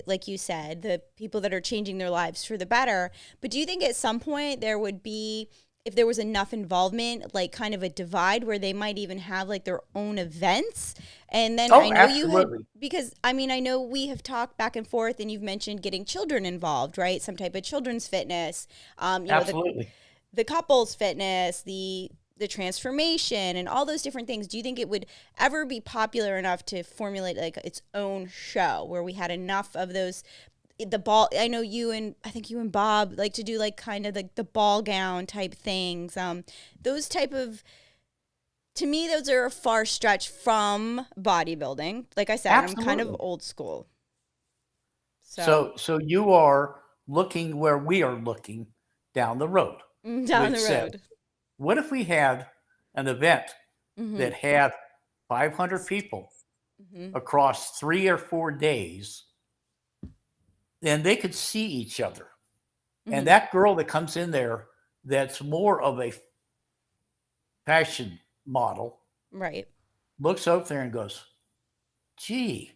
like you said, the people that are changing their lives for the better. But do you think at some point there would be, if there was enough involvement, like kind of a divide where they might even have like their own events? And then I Oh, know you had, absolutely. because I mean, I know we have talked back and forth and you've mentioned getting children involved, right? Some type of children's fitness, Absolutely. the couples fitness, the transformation and all those different things. Do you think it would ever be popular enough to formulate like its own show where we had enough of those, the ball, I know I think you and Bob like to do like kind of like the ball gown type things, those type of, to me those are a far stretch from bodybuilding. Like I said, I'm kind of Absolutely. old school, so So you are looking where we are looking down the road, down which the says, road. what if we had an event Mm-hmm. that had 500 people Mm-hmm. across 3 or 4 days, then they could see each other. And Mm-hmm. that girl that comes in there that's more of a fashion model Right. looks up there and goes, gee,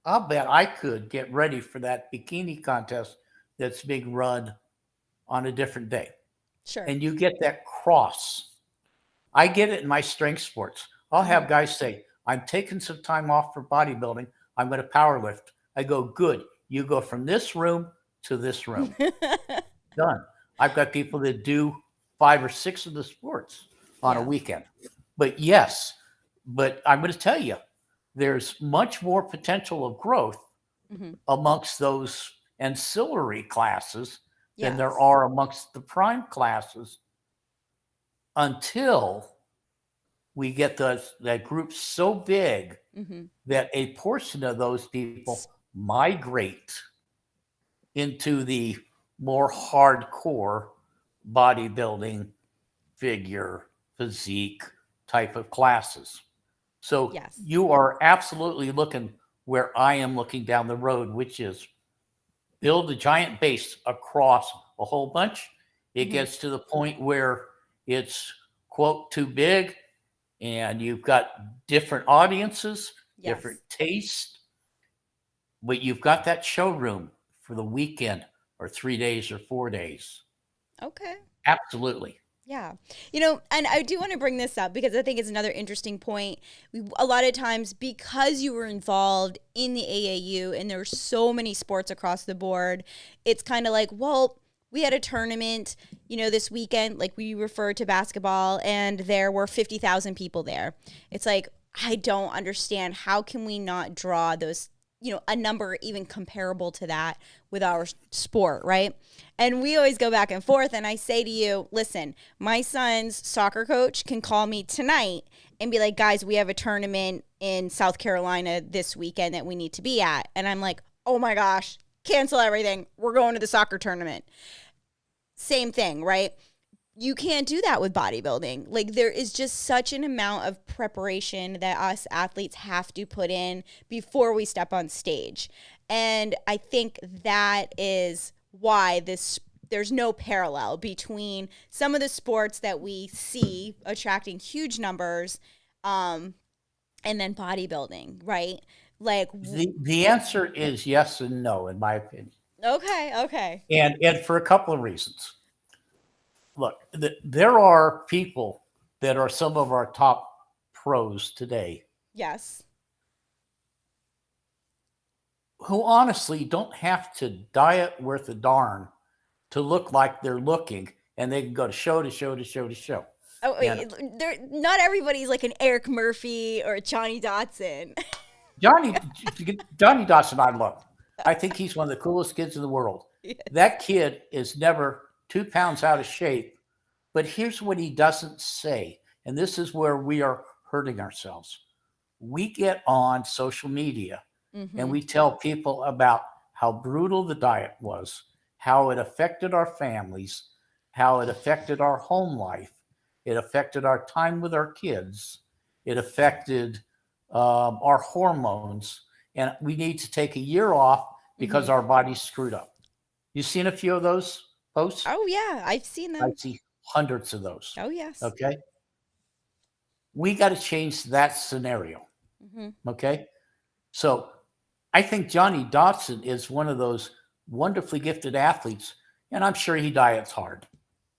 I'll bet I could get ready for that bikini contest that's being run on a different day. Sure. And you get that cross. I get it in my strength sports. I'll Mm-hmm. have guys say, I'm taking some time off for bodybuilding. I'm going to power lift. I go, good. You go from this room to this room. Done. I've got people that do 5 or 6 of the sports on a Yeah. weekend. But yes, but I'm going to tell you, there's much more potential of growth Mm-hmm. amongst those ancillary classes than there Yes. are amongst the prime classes until we get that group so big Mm-hmm. that a portion of those people migrate into the more hardcore bodybuilding, figure, physique type of classes. So Yes. you are absolutely looking where I am looking down the road, which is build a giant base across a whole bunch. It Mm-hmm. gets to the point where it's, quote, too big, and you've got different audiences, Yes. different tastes, but you've got that showroom for the weekend or 3 days or 4 days. Okay. Absolutely. Yeah. And I do want to bring this up because I think it's another interesting point. A lot of times, because you were involved in the AAU and there were so many sports across the board, it's kind of like, well, we had a tournament, this weekend, like we refer to basketball, and there were 50,000 people there. It's like, I don't understand. How can we not draw those, a number even comparable to that with our sport, right? And we always go back and forth. And I say to you, listen, my son's soccer coach can call me tonight and be like, guys, we have a tournament in South Carolina this weekend that we need to be at. And I'm like, oh my gosh, cancel everything. We're going to the soccer tournament. Same thing, right? You can't do that with bodybuilding. Like, there is just such an amount of preparation that us athletes have to put in before we step on stage. And I think that is why there's no parallel between some of the sports that we see attracting huge numbers, and then bodybuilding, right? Like, The answer is yes and no, in my opinion. okay. And for a couple of reasons. Look, there are people that are some of our top pros today Yes. who honestly don't have to diet worth a darn to look like they're looking, and they can go to show to show to show to show. Oh, And wait, not everybody's like an Eric Murphy or a Johnny Dotson. Johnny Dawson, I love. I think he's one of the coolest kids in the world. Yes. That kid is never 2 pounds out of shape. But here's what he doesn't say, and this is where we are hurting ourselves. We get on social media and we tell people about how brutal the diet was, how it affected our families, how it affected our home life, it affected our time with our kids, it affected our hormones, and we need to take a year off because our body's screwed up. You seen a few of those posts? Oh yeah, I've seen them. I see hundreds of those. Oh yes. Okay. We got to change that scenario. Okay. So I think Johnny Dawson is one of those wonderfully gifted athletes, and I'm sure he diets hard.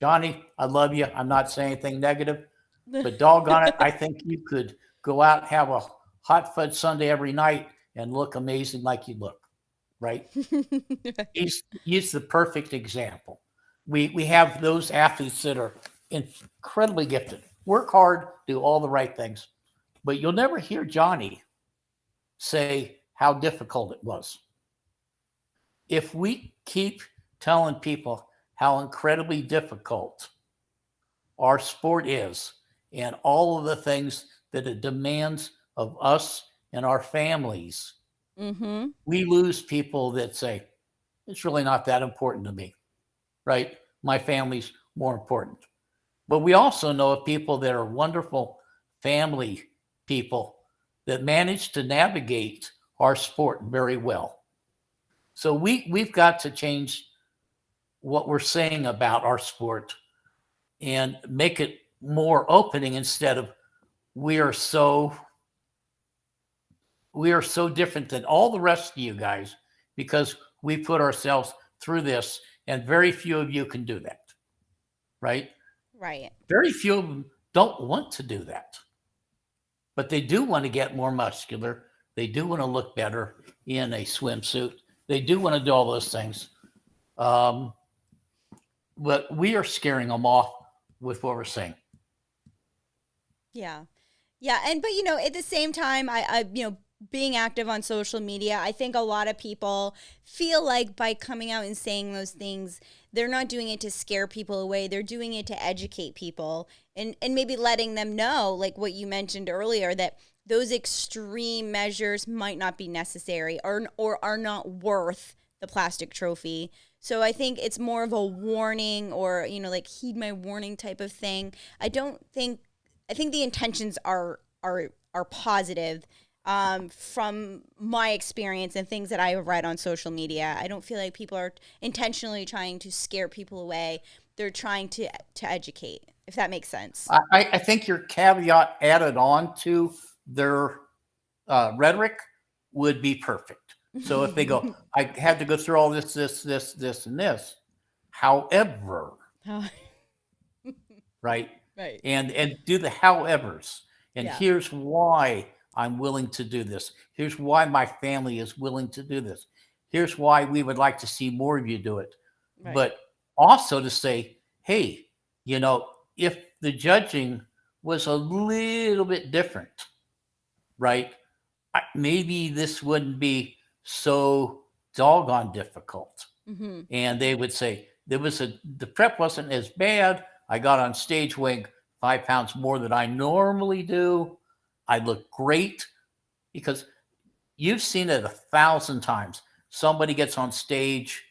Johnny, I love you. I'm not saying anything negative, but doggone it, I think you could go out and have a hot fudge sundae every night and look amazing like you look, right? He's the perfect example. We have those athletes that are incredibly gifted, work hard, do all the right things, but you'll never hear Johnny say how difficult it was. If we keep telling people how incredibly difficult our sport is and all of the things that it demands of us and our families, we lose people that say, it's really not that important to me, right? My family's more important. But we also know of people that are wonderful family people that manage to navigate our sport very well. So we've got to change what we're saying about our sport and make it more opening instead of we are so different than all the rest of you guys because we put ourselves through this, and very few of you can do that, right? Right. Very few of them don't want to do that, but they do want to get more muscular. They do want to look better in a swimsuit. They do want to do all those things. But we are scaring them off with what we're saying. Yeah. Yeah. But at the same time, I being active on social media, I think a lot of people feel like by coming out and saying those things, they're not doing it to scare people away. They're doing it to educate people and maybe letting them know, like what you mentioned earlier, that those extreme measures might not be necessary or are not worth the plastic trophy. So I think it's more of a warning or, like heed my warning type of thing. I think the intentions are positive. From my experience and things that I have read on social media, I don't feel like people are intentionally trying to scare people away. They're trying to educate, if that makes sense. I think your caveat added on to their rhetoric would be perfect. So if they go, I had to go through all this, and this. However, right? Right. And do the howevers. And here's why I'm willing to do this. Here's why my family is willing to do this. Here's why we would like to see more of you do it. Right. But also to say, hey, if the judging was a little bit different, right? Maybe this wouldn't be so doggone difficult. And they would say, the prep wasn't as bad. I got on stage weighing 5 pounds more than I normally do. I look great because you've seen it 1,000 times. Somebody gets on stage,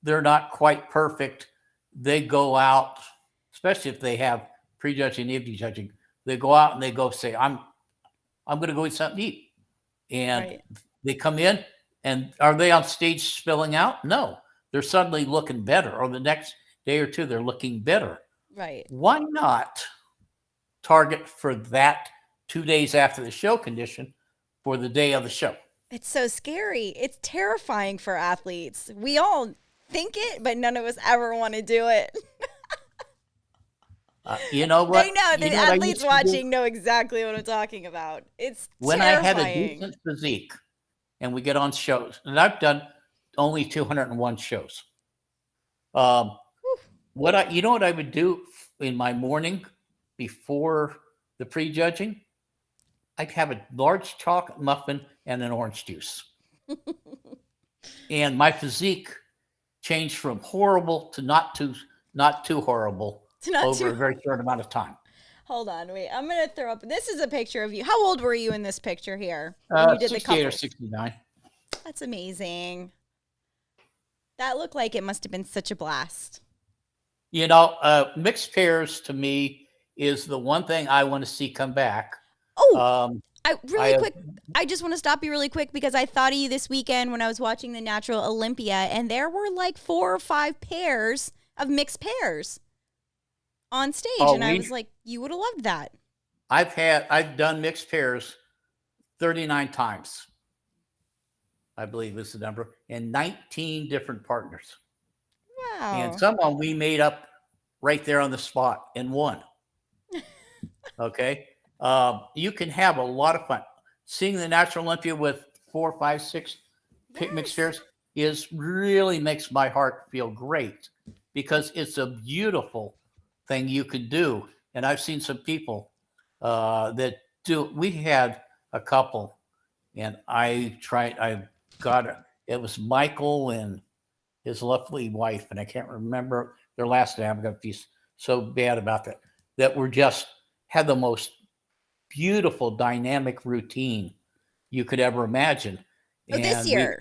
they're not quite perfect. They go out, especially if they have prejudging and evening judging. They go out and they go say, I'm going to go eat something to eat. And they come in, and are they on stage spilling out? No, they're suddenly looking better. Or the next day or two, they're looking better. Right. Why not target for that 2 days after the show condition for the day of the show? It's so scary. It's terrifying for athletes. We all think it, but none of us ever want to do it. You know what? I know. The athletes watching know exactly what I'm talking about. It's when terrifying. I had a decent physique and we get on shows, and I've done only 201 shows. What I would do in my morning before the prejudging? I'd have a large chocolate muffin and an orange juice. And my physique changed from horrible to not too horrible over a very short amount of time. Hold on, wait. I'm going to throw up. This is a picture of you. How old were you in this picture here when you did 68 the or 69. That's amazing. That looked like it must have been such a blast. You know, mixed pairs to me is the one thing I want to see come back. Oh, I just want to stop you really quick because I thought of you this weekend when I was watching the Natural Olympia, and there were like 4 or 5 pairs of mixed pairs on stage, and I was like, you would have loved that. I've done mixed pairs 39 times, I believe is the number, and 19 different partners. Wow. And some of them we made up right there on the spot and won. Okay. You can have a lot of fun. Seeing the Natural Olympia with 4, 5, 6 mixed pairs really makes my heart feel great because it's a beautiful thing you could do. And I've seen some people that do. We had a couple, and it was Michael and his lovely wife, and I can't remember their last name. I'm going to be so bad about that. That were just had the most beautiful dynamic routine you could ever imagine. And this year.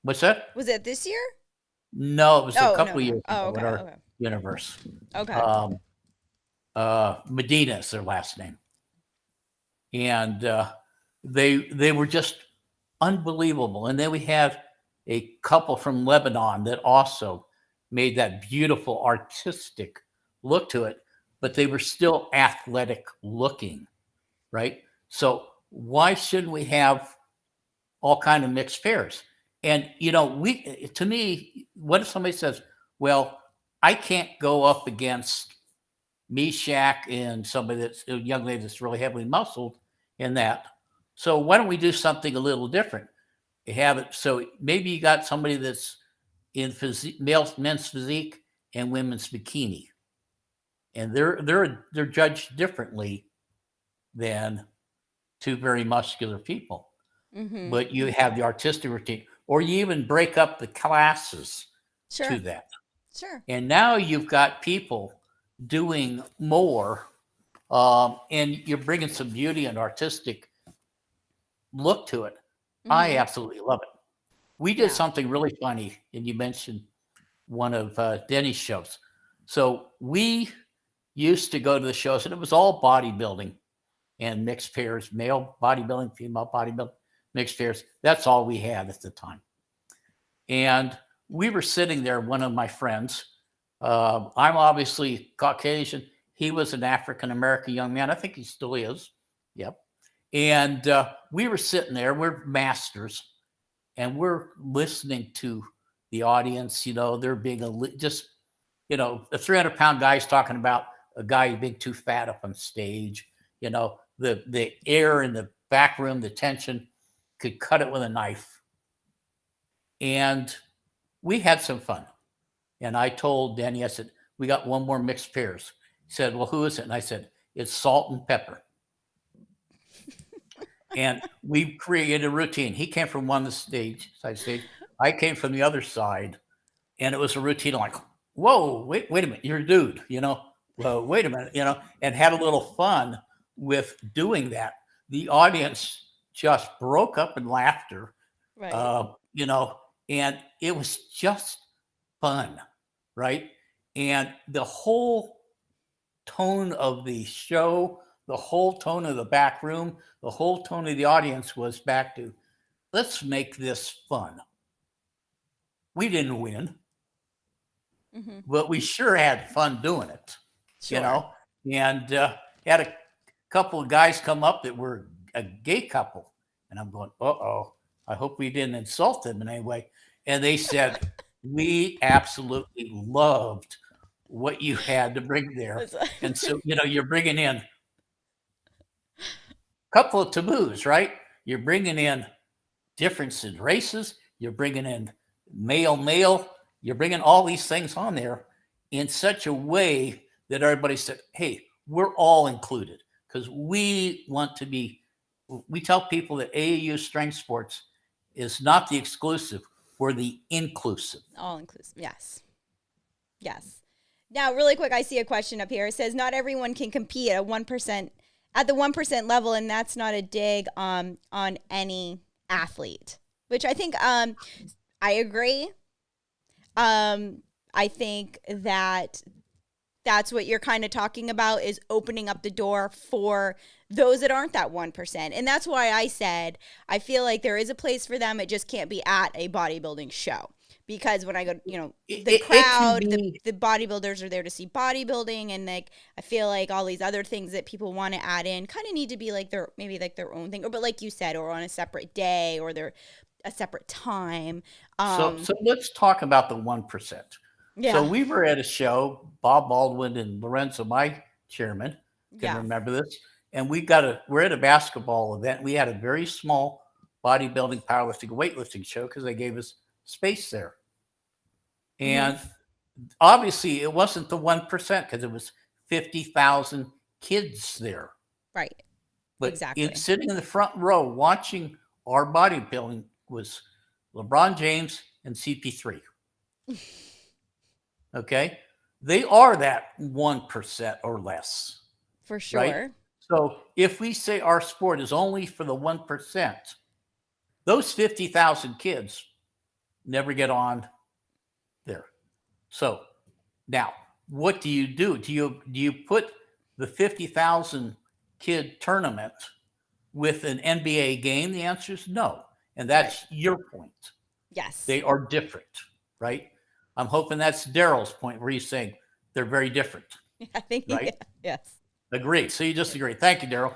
What's that? Was it this year? No, it was a couple of years ago in our universe. Okay. Medina is their last name. And they were just unbelievable. And then we had a couple from Lebanon that also made that beautiful artistic look to it, but they were still athletic looking, right? So why shouldn't we have all kind of mixed pairs? And, you know, to me, what if somebody says, well, I can't go up against Meshack and somebody that's a young lady that's really heavily muscled in that. So why don't we do something a little different? You have it. So maybe you got somebody that's in men's physique and women's bikini, and they're judged differently than 2 very muscular people. Mm-hmm. But you have the artistic routine, or you even break up the classes to that. Sure. And now you've got people doing more, and you're bringing some beauty and artistic look to it. Mm-hmm. I absolutely love it. We did something really funny, and you mentioned one of Denny's shows. So we used to go to the shows, and it was all bodybuilding and mixed pairs, male bodybuilding, female bodybuilding, mixed pairs. That's all we had at the time. And we were sitting there, one of my friends, I'm obviously Caucasian. He was an African-American young man. I think he still is. Yep. And we were sitting there, we're masters, and we're listening to the audience. You know, they're being a 300-pound guy's talking about a guy being too fat up on stage. You know, the air in the back room, the tension, could cut it with a knife. And we had some fun. And I told Danny, I said, we got one more mixed pairs. He said, well, who is it? And I said, it's Salt and Pepper. And we created a routine. He came from one side stage. I came from the other side. And it was a routine like, whoa, wait a minute, you're a dude, you know, well, wait a minute, you know, and had a little fun with doing that. The audience just broke up in laughter, right. You know, and it was just fun, right? And the whole tone of the show, the whole tone of the back room, the whole tone of the audience was back to, let's make this fun. We didn't win, but we sure had fun doing it, you know, and had a couple of guys come up that were a gay couple. And I'm going, uh-oh, I hope we didn't insult them in any way. And they said, we absolutely loved what you had to bring there. And so, you know, you're bringing in a couple of taboos, right? You're bringing in difference in races. You're bringing in male. You're bringing all these things on there in such a way that everybody said, hey, we're all included because we want to be we tell people that AAU strength sports is not the exclusive, we're the inclusive. All inclusive. Yes. Yes. Now, really quick, I see a question up here. It says not everyone can compete at 1% at the 1% level, and that's not a dig on any athlete. Which I think I agree. I think that's what you're kind of talking about, is opening up the door for those that aren't that 1%. And that's why I said I feel like there is a place for them. It just can't be at a bodybuilding show. Because when I go, the crowd, the bodybuilders are there to see bodybuilding, and like I feel like all these other things that people want to add in kind of need to be like their own thing, but like you said, or on a separate day, or they're a separate time. So let's talk about the 1%. Yeah. So we were at a show, Bob Baldwin and Lorenzo, my chairman, can remember this. And we're at a basketball event. We had a very small bodybuilding, powerlifting, weightlifting show because they gave us space there. And obviously it wasn't the 1% because it was 50,000 kids there. Right. But exactly. Sitting in the front row watching our bodybuilding was LeBron James and CP3. Okay. They are that 1% or less. For sure. Right? So if we say our sport is only for the 1%, those 50,000 kids never get on there. So now what do you do? Do you put the 50,000 kid tournament with an NBA game? The answer is no. And that's your point. Yes. They are different, right? I'm hoping that's Daryl's point where he's saying they're very different. I think, right? Yes. Agreed. So you just agree. Thank you, Daryl.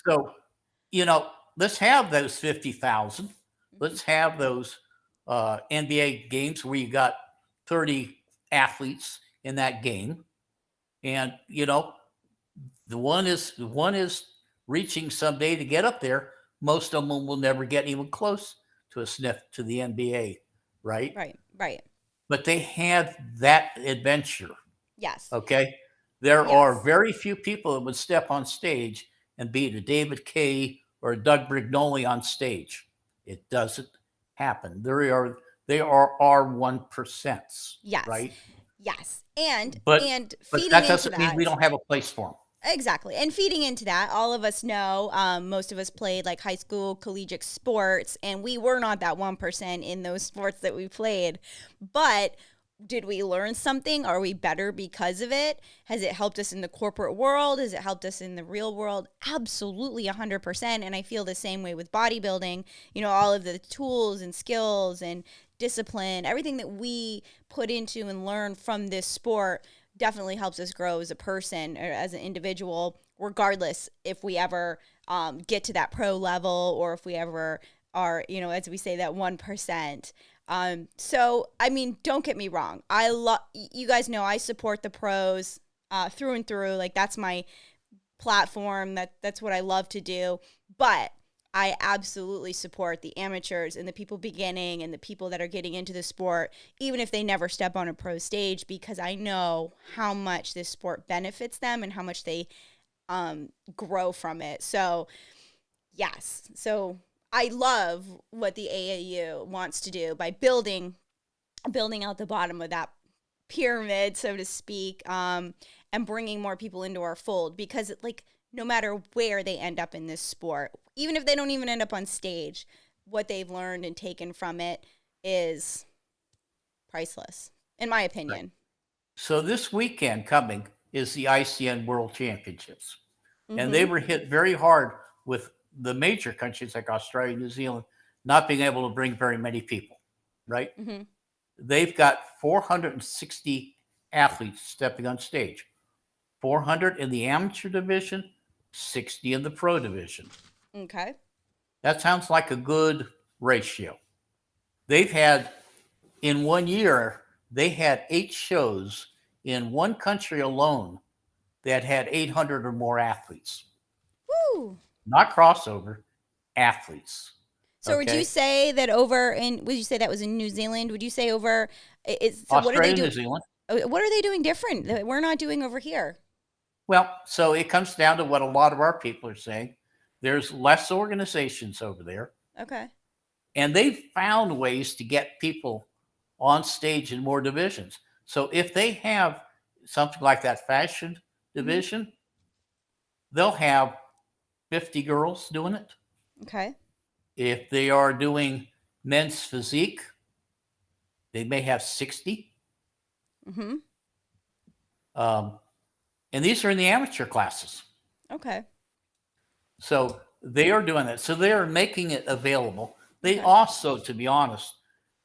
So, let's have those 50,000. Let's have those NBA games where you got 30 athletes in that game. And, the one is reaching someday to get up there. Most of them will never get even close to a sniff to the NBA, right? Right. But they had that adventure. Yes. Okay. There are very few people that would step on stage and beat a David Kay or a Doug Brignole on stage. It doesn't happen. They are our 1%. Yes. Right. Yes. And but feeding that into doesn't mean that, we don't have a place for them. Exactly. And feeding into that, all of us know, most of us played like high school collegiate sports, and we were not that 1% in those sports that we played. But did we learn something? Are we better because of it? Has it helped us in the corporate world? Has it helped us in the real world? Absolutely 100%. And I feel the same way with bodybuilding. All of the tools and skills and discipline, everything that we put into and learn from this sport definitely helps us grow as a person or as an individual, regardless if we ever get to that pro level or if we ever are, as we say, that 1%. So, I mean, don't get me wrong. You guys know I support the pros through and through. Like, that's my platform. That's what I love to do. But I absolutely support the amateurs and the people beginning and the people that are getting into the sport, even if they never step on a pro stage, because I know how much this sport benefits them and how much they grow from it. So, yes. So I love what the AAU wants to do by building out the bottom of that pyramid, so to speak, and bringing more people into our fold, because no matter where they end up in this sport, even if they don't even end up on stage, what they've learned and taken from it is priceless, in my opinion. Right. So this weekend coming is the ICN World Championships. Mm-hmm. And they were hit very hard with the major countries like Australia and New Zealand not being able to bring very many people, right? Mm-hmm. They've got 460 athletes stepping on stage. 400 in the amateur division, 60 in the pro division. Okay. That sounds like a good ratio. They've had, in 1 year, they had 8 shows in one country alone that had 800 or more athletes. Woo! Not crossover, athletes. So would you say that would you say that was in New Zealand? Would you say over, Australia, what are they doing? New Zealand. What are they doing different that we're not doing over here? Well, so it comes down to what a lot of our people are saying. There's less organizations over there. Okay. And they've found ways to get people on stage in more divisions. So if they have something like that fashion division, they'll have 50 girls doing it. Okay. If they are doing men's physique, they may have 60. Mm-hmm. And these are in the amateur classes. Okay. So they are doing that. So they are making it available. They Okay. also, to be honest,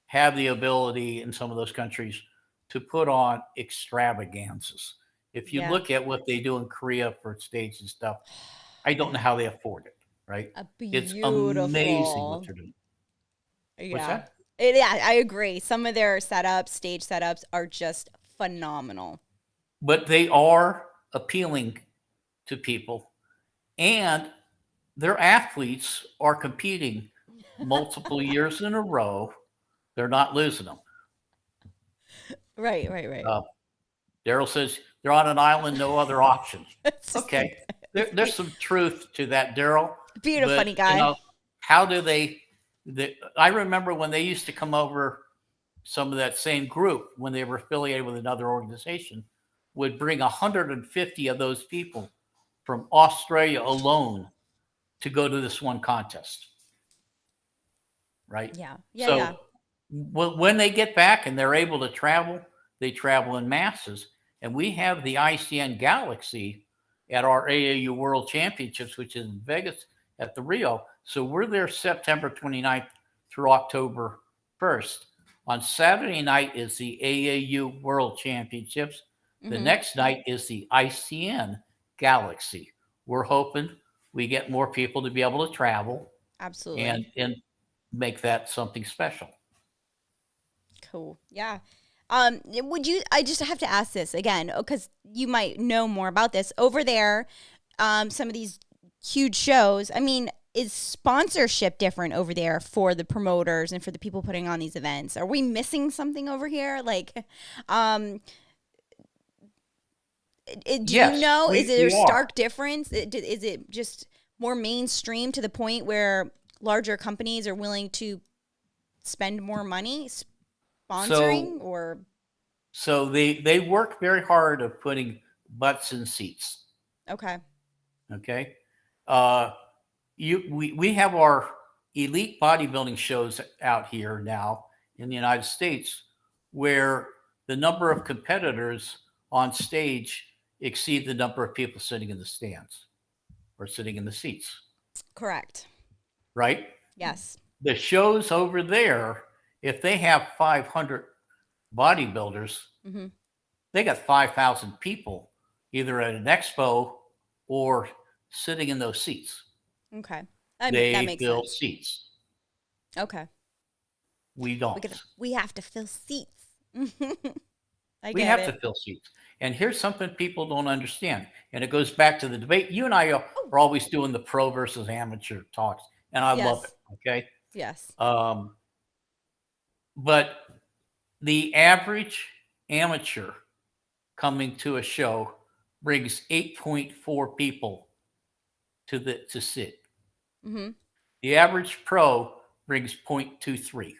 have the ability in some of those countries to put on extravaganzas. If you Yeah. look at what they do in Korea for stage and stuff, I don't know how they afford it, right? It's amazing what Beautiful. they're doing. What's Yeah. that? Yeah, I agree. Some of their setups, stage setups, are just phenomenal. But they are appealing to people, and their athletes are competing multiple years in a row. They're not losing them. Right. Daryl says they're on an island, no other options. It's just Okay, there's some truth to that, Daryl. beautiful, But funny guy. how do they? I remember when they used to come over. Some of that same group, when they were affiliated with another organization, would bring 150 of those people from Australia alone to go to this one contest. Right? Yeah. So when they get back and they're able to travel, they travel in masses. And we have the ICN Galaxy at our AAU World Championships, which is in Vegas at the Rio. So we're there September 29th through October 1st. On Saturday night is the AAU World Championships. The next night is the ICN Galaxy. We're hoping we get more people to be able to travel. Absolutely. And make that something special. Cool. Yeah. I just have to ask this again, because you might know more about this. Over there, some of these huge shows, I mean, is sponsorship different over there for the promoters and for the people putting on these events? Are we missing something over here? Like, do Yes, you know, is there a we are. stark difference? Is it just more mainstream to the point where larger companies are willing to spend more money sponsoring So they work very hard of putting butts in seats. Okay. Okay. We have our elite bodybuilding shows out here now in the United States where the number of competitors on stage exceed the number of people sitting in the stands or sitting in the seats. Correct. Right? Yes. The shows over there, if they have 500 bodybuilders, they got 5,000 people either at an expo or sitting in those seats. Okay. That makes fill sense. Seats. Okay. We don't. We have to fill seats. We have to fill seats. And here's something people don't understand. And it goes back to the debate. You and I are always doing the pro versus amateur talks. And I love it. Okay. Yes. But the average amateur coming to a show brings 8.4 people to sit. The average pro brings 0.23.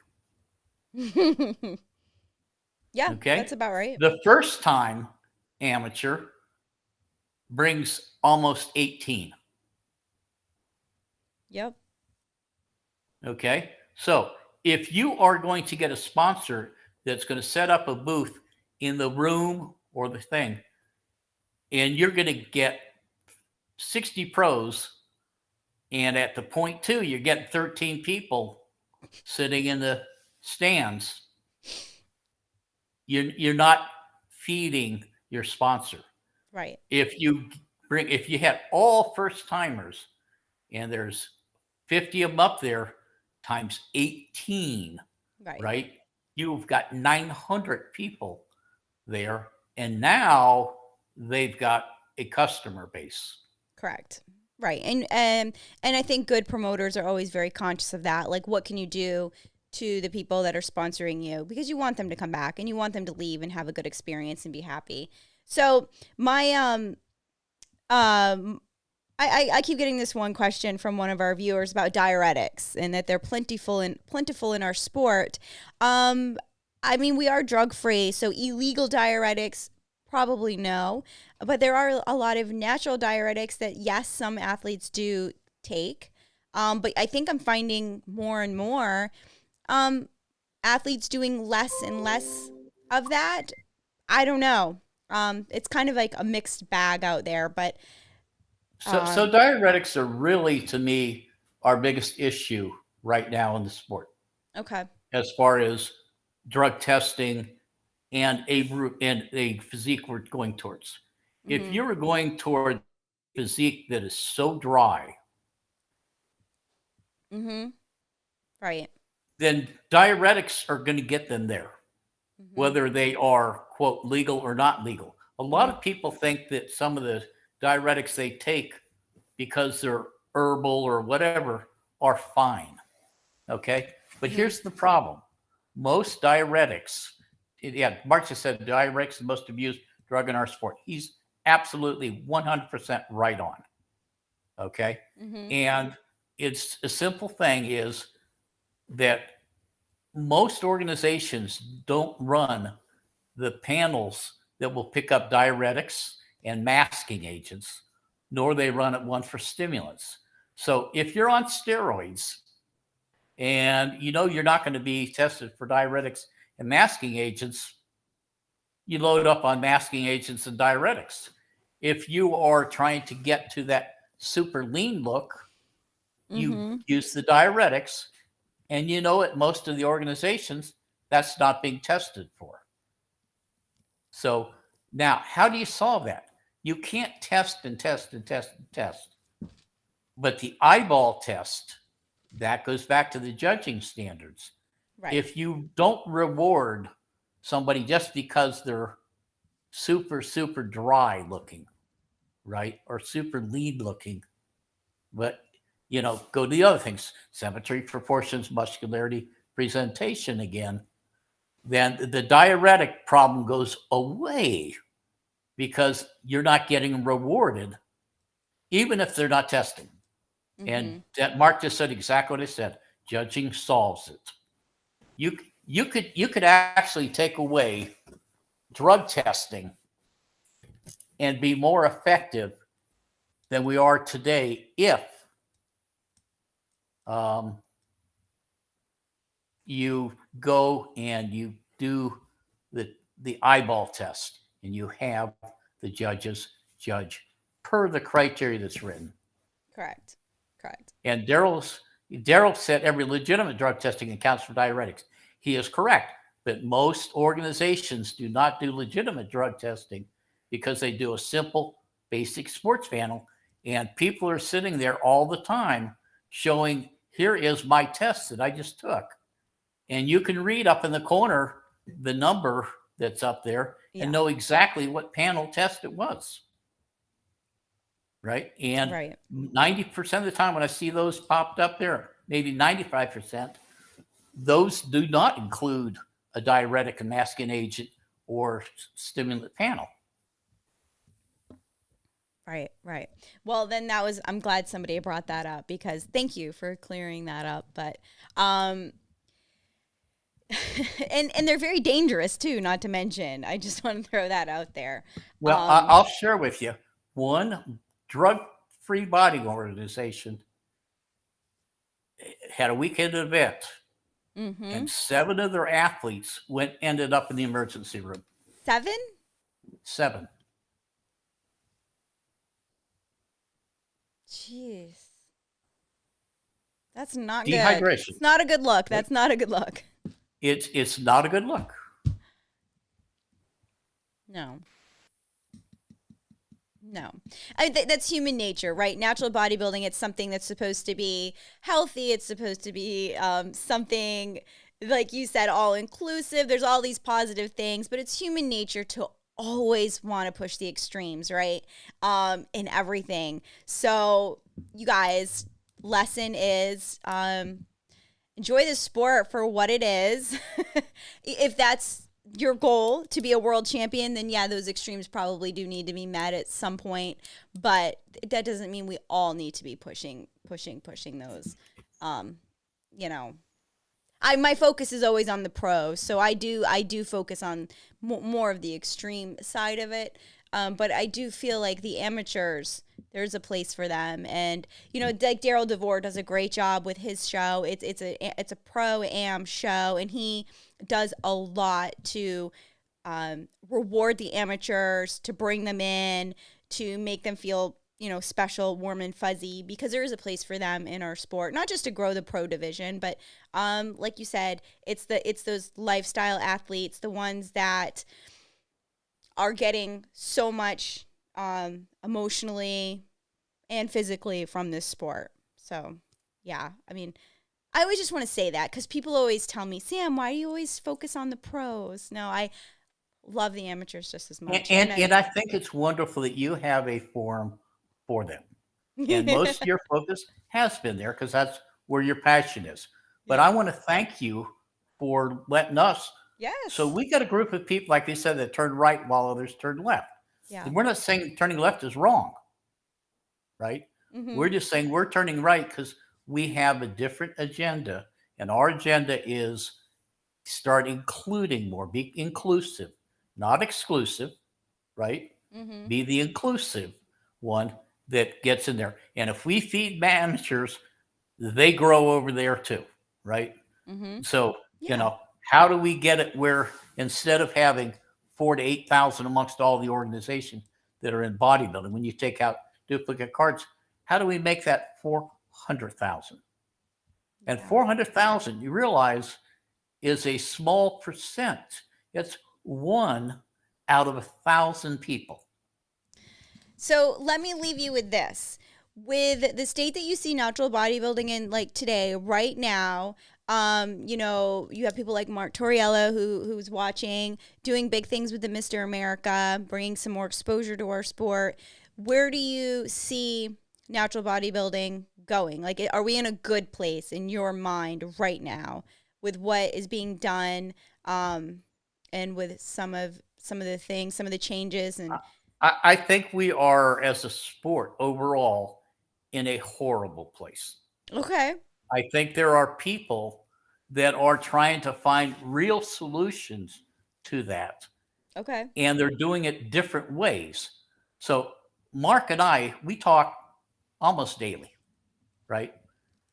Yeah, okay, that's about right. The first time amateur brings almost 18. Yep. Okay, so if you are going to get a sponsor that's going to set up a booth in the room or the thing, and you're going to get 60 pros, and at the 0.2, you're getting 13 people sitting in the stands, you're not feeding your sponsor. Right. If you had all first timers and there's 50 of them up there times 18, right? You've got 900 people there, and now they've got a customer base. Correct. Right. And I think good promoters are always very conscious of that. Like, what can you do to the people that are sponsoring you? Because you want them to come back and you want them to leave and have a good experience and be happy. So I I keep getting this one question from one of our viewers about diuretics and that they're plentiful in our sport. I mean, we are drug free, so illegal diuretics probably no, but there are a lot of natural diuretics that yes, some athletes do take. But I think I'm finding more and more athletes doing less and less of that. I don't know. It's kind of like a mixed bag out there, but So diuretics are really, to me, our biggest issue right now in the sport, okay. as far as drug testing and a physique we're going towards. If Mm-hmm. you're going toward physique that is so dry, Mm-hmm. Right. then diuretics are going to get them there, Mm-hmm. whether they are, quote, legal or not legal. A lot Mm-hmm. of people think that some of the diuretics they take because they're herbal or whatever are fine. Okay. But Mm-hmm. here's the problem. Most diuretics, yeah, Mark just said diuretics is the most abused drug in our sport. He's absolutely 100% right on. Okay. Mm-hmm. And it's a simple thing is that most organizations don't run the panels that will pick up diuretics and masking agents, nor they run one for stimulants. So if you're on steroids and you know you're not going to be tested for diuretics and masking agents, you load up on masking agents and diuretics. If you are trying to get to that super lean look, you Mm-hmm. use the diuretics, and you know at most of the organizations that's not being tested for. So now, how do you solve that? You can't test and test and test and test. But the eyeball test, that goes back to the judging standards. Right. If you don't reward somebody just because they're super, super dry looking, right? Or super lean looking, but, you know, go to the other things, symmetry, proportions, muscularity, presentation again, then the diuretic problem goes away because you're not getting rewarded, even if they're not testing. Mm-hmm. And that Mark just said exactly what I said. Judging solves it. You could actually take away drug testing and be more effective than we are today if you go and you do the eyeball test and you have the judges judge per the criteria that's written. Correct. Correct. And Daryl said every legitimate drug testing accounts for diuretics. He is correct, but most organizations do not do legitimate drug testing because they do a simple, basic sports panel, and people are sitting there all the time showing, here is my test that I just took. And you can read up in the corner the number that's up there and know exactly what panel test it was. Right. And Right. 90% of the time when I see those popped up there, maybe 95%, those do not include a diuretic, a masking agent, or stimulant panel. Right, right. Well, then I'm glad somebody brought that up because thank you for clearing that up. But, and they're very dangerous too, not to mention. I just want to throw that out there. Well, I'll share with you one drug-free body organization had a weekend event, and 7 of their athletes ended up in the emergency room. 7? 7. Jeez. That's not Dehydration. good. It's not a good look. That's not a good look. It's not a good look. No. No. I mean, that's human nature, right? Natural bodybuilding, it's something that's supposed to be healthy. It's supposed to be something, like you said, all inclusive. There's all these positive things, but it's human nature to always want to push the extremes, right? In everything. So, you guys, lesson is enjoy the sport for what it is. If that's your goal to be a world champion, then yeah, those extremes probably do need to be met at some point. But that doesn't mean we all need to be pushing those. You know, my focus is always on the pros, so I do focus on more of the extreme side of it. But I do feel like the amateurs, there's a place for them, and like Daryl DeVore does a great job with his show. It's a pro am show, and he does a lot to reward the amateurs, to bring them in, to make them feel special, warm and fuzzy, because there is a place for them in our sport, not just to grow the pro division, but like you said, it's those lifestyle athletes, the ones that are getting so much emotionally and physically from this sport. So yeah, I mean, I always just want to say that because people always tell me, Sam, why do you always focus on the pros? No, I love the amateurs just as much. And I think it's wonderful that you have a forum for them. And most of your focus has been there because that's where your passion is. But I want to thank you for letting us. Yes. So we got a group of people, like they said, that turn right while others turn left. Yeah. And we're not saying turning left is wrong, right? Mm-hmm. We're just saying we're turning right because we have a different agenda. And our agenda is start including more, be inclusive, not exclusive, right? Mm-hmm. Be the inclusive one that gets in there. And if we feed amateurs, they grow over there too, right? Mm-hmm. So, how do we get it where instead of having 4,000 to 8,000 amongst all the organizations that are in bodybuilding, when you take out duplicate cards, how do we make that 400,000? And 400,000, you realize, is a small percent. It's 1 out of 1,000 people. So let me leave you with this. With the state that you see natural bodybuilding in, like today, right now, you have people like Mark Torriello who's watching, doing big things with the Mr. America, bringing some more exposure to our sport. Where do you see natural bodybuilding going? Like, are we in a good place in your mind right now with what is being done, and with some of the things, some of the changes? And I think we are, as a sport overall, in a horrible place. Okay. I think there are people that are trying to find real solutions to that. Okay. And they're doing it different ways. So Mark and I, we talk almost daily, right?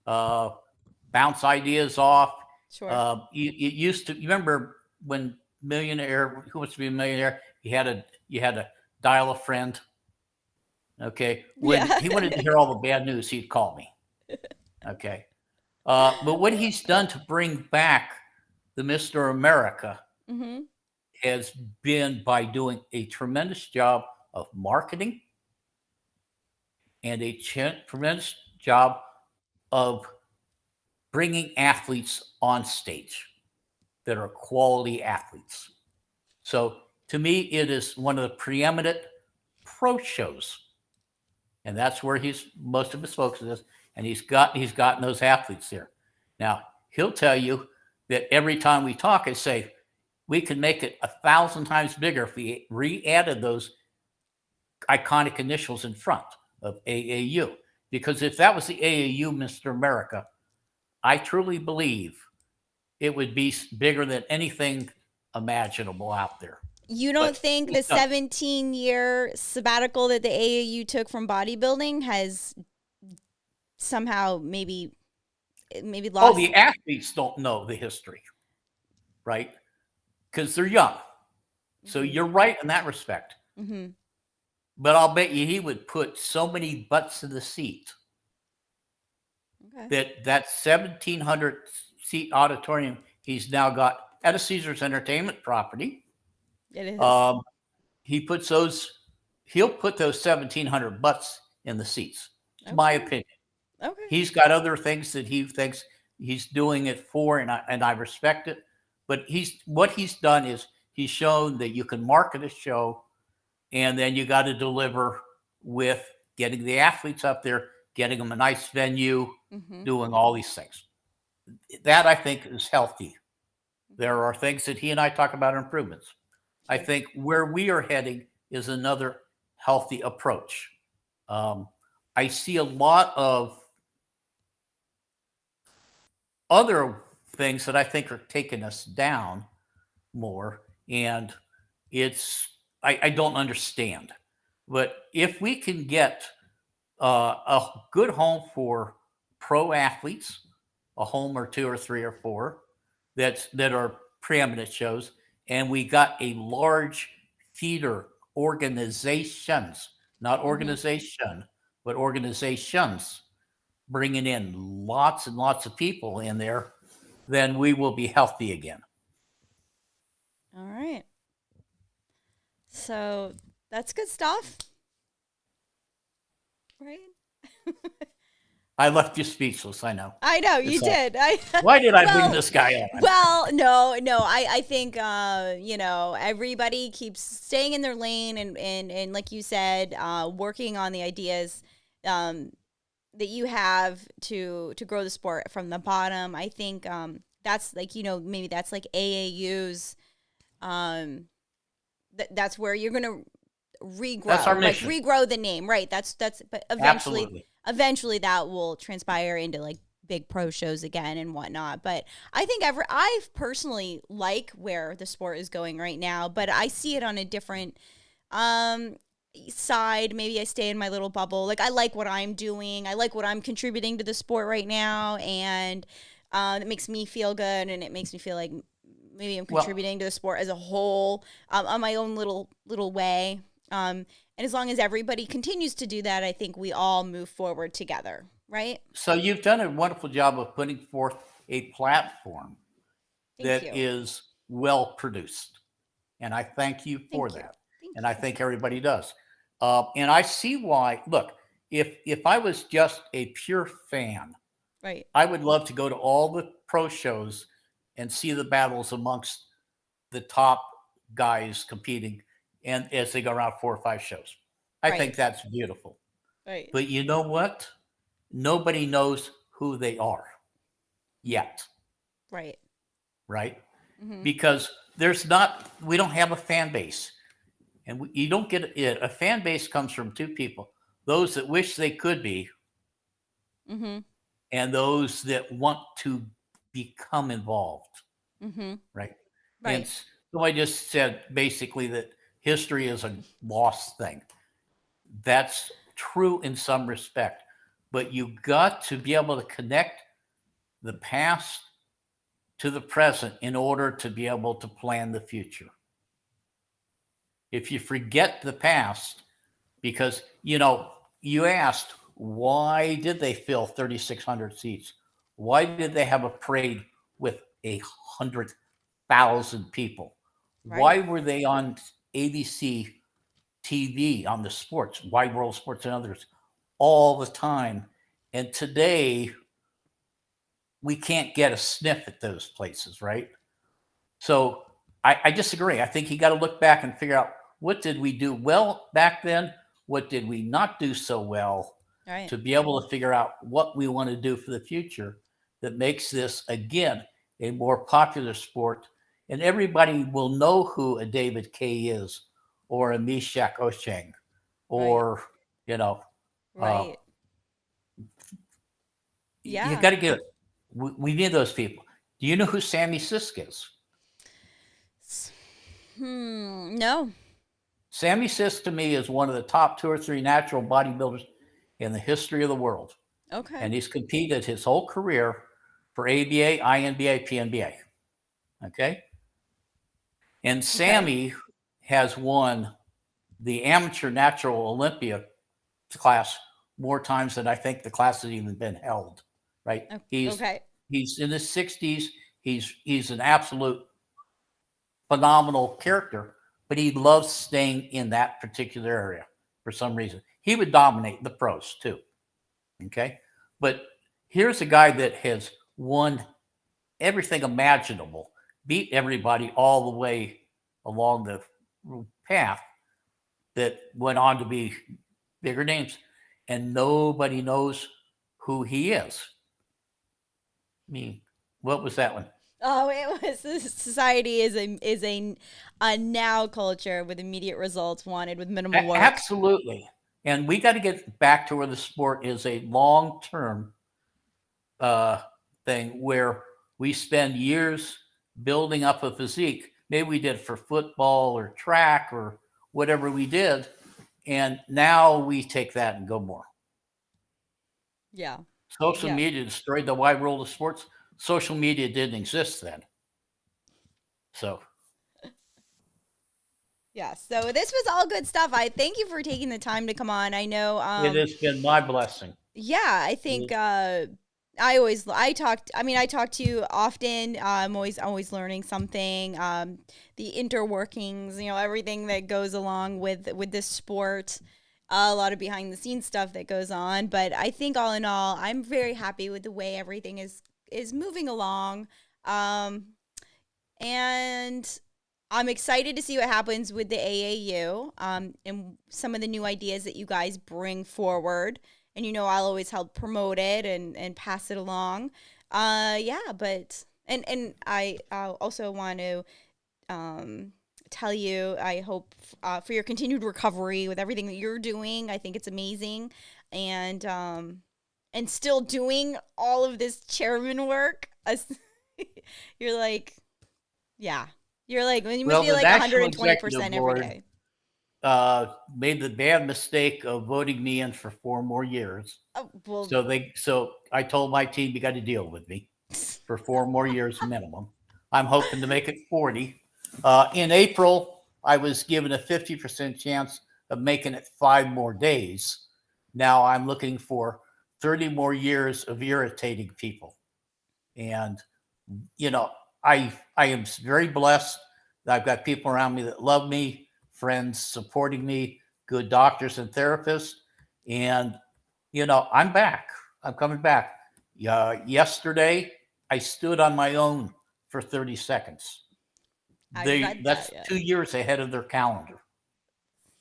Bounce ideas off. Sure. You used to, you remember when Millionaire, Who Wants to Be a Millionaire, you had to dial a friend. Okay. When he wanted to hear all the bad news, he'd call me. Okay. But what he's done to bring back the Mr. America Mm-hmm. has been by doing a tremendous job of marketing and a tremendous job of bringing athletes on stage that are quality athletes. So to me, it is one of the preeminent pro shows. And that's where most of his focus is. And he's gotten those athletes there. Now, he'll tell you that every time we talk, I say, we can make it 1,000 times bigger if we re-added those iconic initials in front of AAU. Because if that was the AAU Mr. America, I truly believe it would be bigger than anything imaginable out there. You don't think the 17-year sabbatical that the AAU took from bodybuilding has somehow maybe lost? Oh, the athletes don't know the history, right? Because they're young. So you're right in that respect. Mm-hmm. But I'll bet you he would put so many butts in the seat that 1,700 seat auditorium he's now got at a Caesars Entertainment property. It is. He'll put those 1,700 butts in the seats. It's my opinion. Okay. He's got other things that he thinks he's doing it for, and I respect it. But what he's done is he's shown that you can market a show, and then you got to deliver with getting the athletes up there, getting them a nice venue, doing all these things. That I think is healthy. There are things that he and I talk about improvements. I think where we are heading is another healthy approach. I see a lot of other things that I think are taking us down more, and I don't understand. But if we can get a good home for pro athletes, a home or two or three or four that are preeminent shows, and we got a large feeder organizations, not organization, but organizations bringing in lots and lots of people in there, then we will be healthy again. All right. So that's good stuff. Right? I left you speechless. I know. I know you did. Why did I bring this guy on? Well, no. I think everybody keeps staying in their lane and like you said, working on the ideas that you have to grow the sport from the bottom. I think that's like maybe that's like AAU's. That's where you're gonna regrow. That's our mission. Like regrow the name, right? But eventually that will transpire into like big pro shows again and whatnot. But I think I personally like where the sport is going right now, but I see it on a different side. Maybe I stay in my little bubble. Like I like what I'm doing. I like what I'm contributing to the sport right now, and it makes me feel good, and it makes me feel like maybe I'm contributing to the sport as a whole on my own little way. And as long as everybody continues to do that, I think we all move forward together, right? So you've done a wonderful job of putting forth a platform that is well produced. And I thank you for that. And I think everybody does. And I see why. Look, if I was just a pure fan, right, I would love to go to all the pro shows and see the battles amongst the top guys competing, and as they go around 4 or 5 shows. I think that's beautiful. Right. But you know what? Nobody knows who they are yet. Right. Right? Mm-hmm. Because we don't have a fan base. And you don't get it. A fan base comes from 2 people: those that wish they could be, and those that want to become involved. Right. And so I just said basically that history is a lost thing. That's true in some respect, but you got to be able to connect the past to the present in order to be able to plan the future. If you forget the past, because you asked, why did they fill 3,600 seats? Why did they have a parade with 100,000 people? Right. Why were they on ABC TV, on the sports, Wide World Sports and others, all the time? And today, we can't get a sniff at those places, right? So I disagree. I think you got to look back and figure out, what did we do well back then? What did we not do so well? Right. To be able to figure out what we want to do for the future that makes this, again, a more popular sport. And everybody will know who a David Kay is, or a Mishak Osheng, or, right. You got to get it. We need those people. Do you know who Sammy Sisk is? No. Sammy Sisk, to me, is one of the top 2 or 3 natural bodybuilders in the history of the world. Okay. And he's competed his whole career for ABA, INBA, PNBA. Okay. And Sammy has won the amateur natural Olympia class more times than I think the class has even been held. Right. He's in his 60s. He's an absolute phenomenal character, but he loves staying in that particular area for some reason. He would dominate the pros too. Okay. But here's a guy that has won everything imaginable, beat everybody all the way along the path, that went on to be bigger names, and nobody knows who he is. I mean, what was that one? Oh, it was society is a now culture with immediate results wanted with minimal work. Absolutely. And we got to get back to where the sport is a long-term uh, thing where we spend years building up a physique. Maybe we did for football or track or whatever we did. And now we take that and go more. Yeah. Social Yeah. media destroyed the wide world of sports. Social media didn't exist then. So Yeah. So this was all good stuff. I thank you for taking the time to come on. I know it has been my blessing. yeah, I think I talk to you often. I'm always learning something. The interworkings, everything that goes along with this sport. A lot of behind the scenes stuff that goes on, but I think all in all, I'm very happy with the way everything is moving along. Um, and I'm excited to see what happens with the AAU and some of the new ideas that you guys bring forward. And I'll always help promote it and pass it along. Yeah, but and I also want to tell you I hope for your continued recovery with everything that you're doing. I think it's amazing, and still doing all of this chairman work. You're like, yeah. You're like, you must Well, be the like National Executive 120% every Board day. made the bad mistake of voting me in for 4 more years. Oh, well, So I told my team, you got to deal with me for 4 more years minimum. I'm hoping to make it 40. In April, I was given a 50% chance of making it 5 more days. Now I'm looking for 30 more years of irritating people. And you know, I am very blessed. I've got people around me that love me, friends supporting me, good doctors and therapists, and I'm back. I'm coming back. Yesterday, I stood on my own for 30 seconds. I read That's that. Yeah. 2 years ahead of their calendar,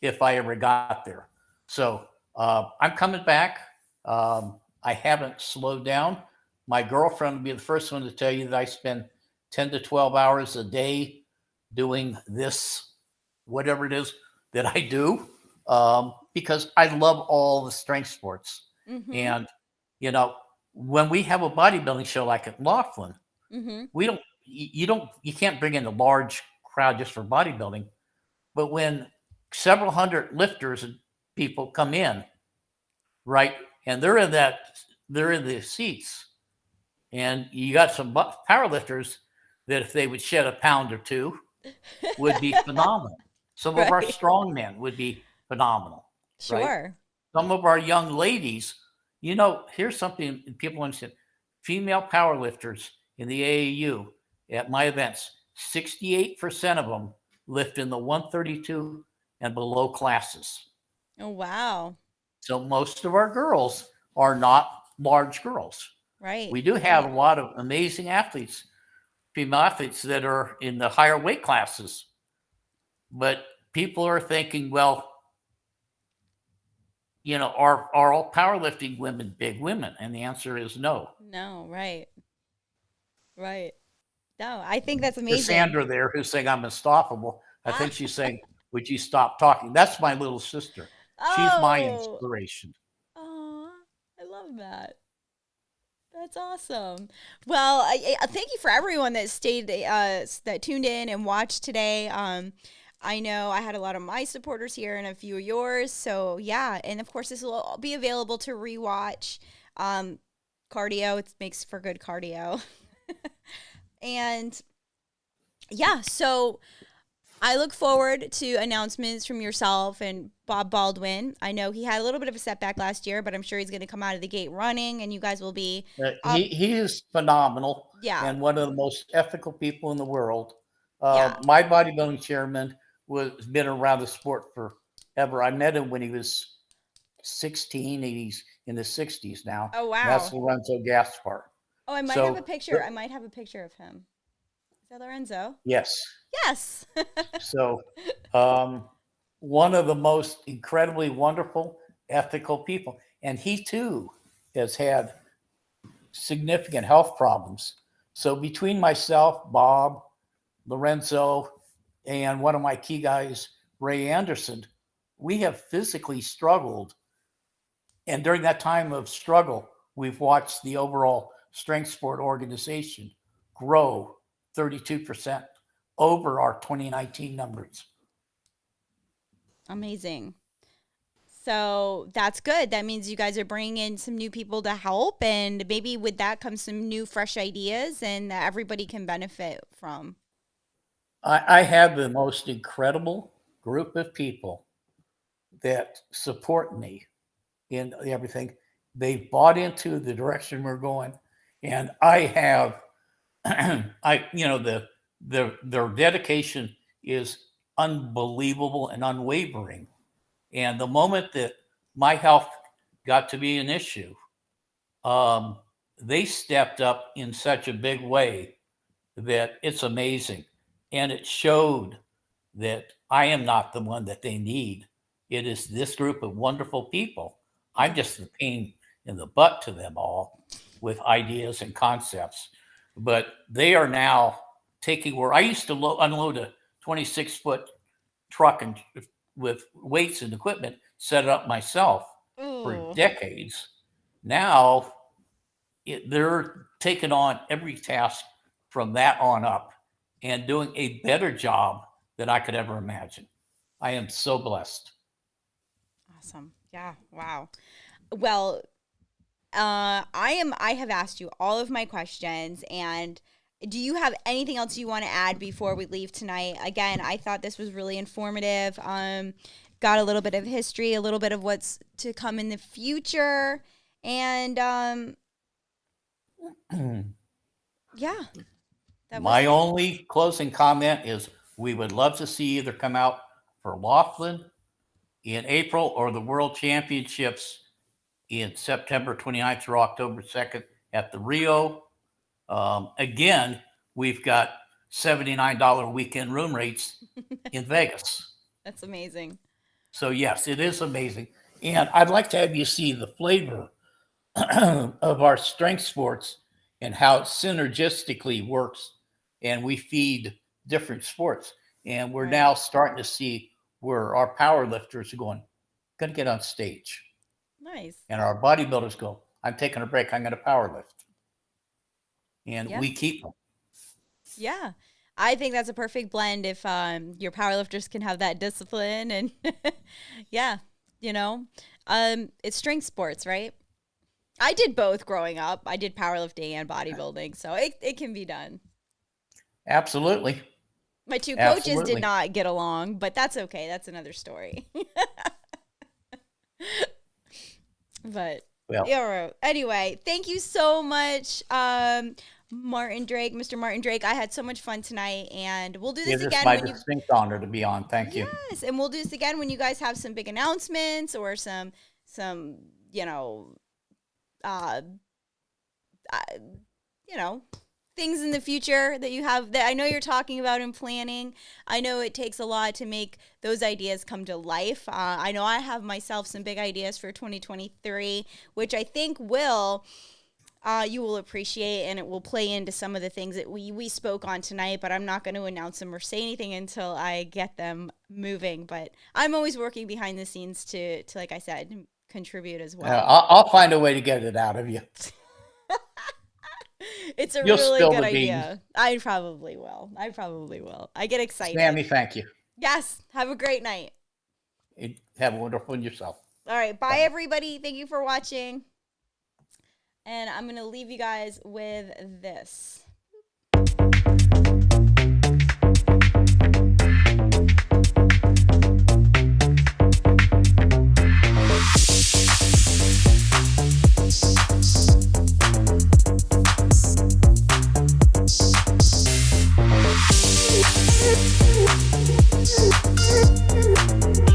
if I ever got there. So I'm coming back. I haven't slowed down. My girlfriend will be the first one to tell you that I spend 10 to 12 hours a day doing this, whatever it is that I do, because I love all the strength sports. Mm-hmm. And, you know, when we have a bodybuilding show like at Laughlin, Mm-hmm. you can't bring in a large crowd just for bodybuilding. But when several hundred lifters and people come in, right, and they're in the seats, and you got some power lifters that if they would shed a pound or two would be phenomenal. Some of our Right. strong men would be phenomenal, right? Sure. Some of our young ladies, here's something people understand. Female power lifters in the AAU at my events, 68% of them lift in the 132 and below classes. Oh, wow. So most of our girls are not large girls. Right. We do have a lot of amazing athletes, female athletes that are in the higher weight classes. But people are thinking, well, are all powerlifting women big women? And the answer is no. No, right. Right. No, I think that's amazing. Cassandra there, who's saying I'm unstoppable, I Ah. think she's saying, would you stop talking? That's my little sister. She's my Oh. inspiration. Oh, I love that. That's awesome. Well, I thank you for everyone that stayed, that tuned in and watched today. I know I had a lot of my supporters here and a few of yours. So yeah, and of course this will all be available to rewatch. Um, Cardio, it makes for good cardio. And yeah, so I look forward to announcements from yourself and Bob Baldwin. I know he had a little bit of a setback last year, but I'm sure he's going to come out of the gate running, and you guys will be up. He is phenomenal Yeah, and one of the most ethical people in the world. yeah. My bodybuilding chairman was been around the sport forever. I met him when he was 16. He's in his 60s now. Oh That's wow. Lorenzo Gaspar. Oh, I might have a So picture. I might have a picture of him. Is that Lorenzo? yes. Yes. So one of the most incredibly wonderful, ethical people. And he too has had significant health problems. So between myself, Bob, Lorenzo, and one of my key guys, Ray Anderson, we have physically struggled. And during that time of struggle, we've watched the overall strength sport organization grow 32% over our 2019 numbers. Amazing. So that's good. That means you guys are bringing in some new people to help, and maybe with that comes some new, fresh ideas, and that everybody can benefit from. I have the most incredible group of people that support me in everything. They've bought into the direction we're going, and I have, their dedication is unbelievable and unwavering. And the moment that my health got to be an issue, they stepped up in such a big way that it's amazing. And it showed that I am not the one that they need. It is this group of wonderful people. I'm just the pain in the butt to them all with ideas and concepts. But they are now taking where I used to unload a 26-foot truck and with weights and equipment, set it up myself for decades. Now they're taking on every task from that on up and doing a better job than I could ever imagine. I am so blessed. Awesome. Yeah. Wow. Well, I have asked you all of my questions, and do you have anything else you want to add before we leave tonight? Again, I thought this was really informative. Got a little bit of history, a little bit of what's to come in the future, and yeah. My only closing comment is we would love to see either come out for Laughlin in April or the World Championships in September 29th or October 2nd at the Rio. Again, we've got $79 weekend room rates in Vegas. That's amazing. So yes, it is amazing. And I'd like to have you see the flavor of our strength sports and how it synergistically works. And we feed different sports. And we're now starting to see where our power lifters are going to get on stage. Nice. And our bodybuilders go, I'm taking a break. I'm going to power lift. And we keep them. Yeah. I think that's a perfect blend if your powerlifters can have that discipline and yeah, it's strength sports, right? I did both growing up. I did powerlifting and bodybuilding, so it can be done. Absolutely. My two coaches did not get along, but that's okay. That's another story. But anyway, thank you so much, Martin Drake, Mr. Martin Drake. I had so much fun tonight, and we'll do this again. It's my distinct honor to be on. Thank you. Yes, and we'll do this again when you guys have some big announcements or some things in the future that you have that I know you're talking about in planning. I know it takes a lot to make those ideas come to life. I know I have myself some big ideas for 2023, which I think you will appreciate, and it will play into some of the things that we spoke on tonight, but I'm not going to announce them or say anything until I get them moving. But I'm always working behind the scenes to like I said, contribute as well. I'll find a way to get it out of you. It's a really good idea. I probably will. I get excited. Sammy, thank you. Yes. Have a great night. Have a wonderful one yourself. All right. Bye, everybody. Thank you for watching. And I'm going to leave you guys with this.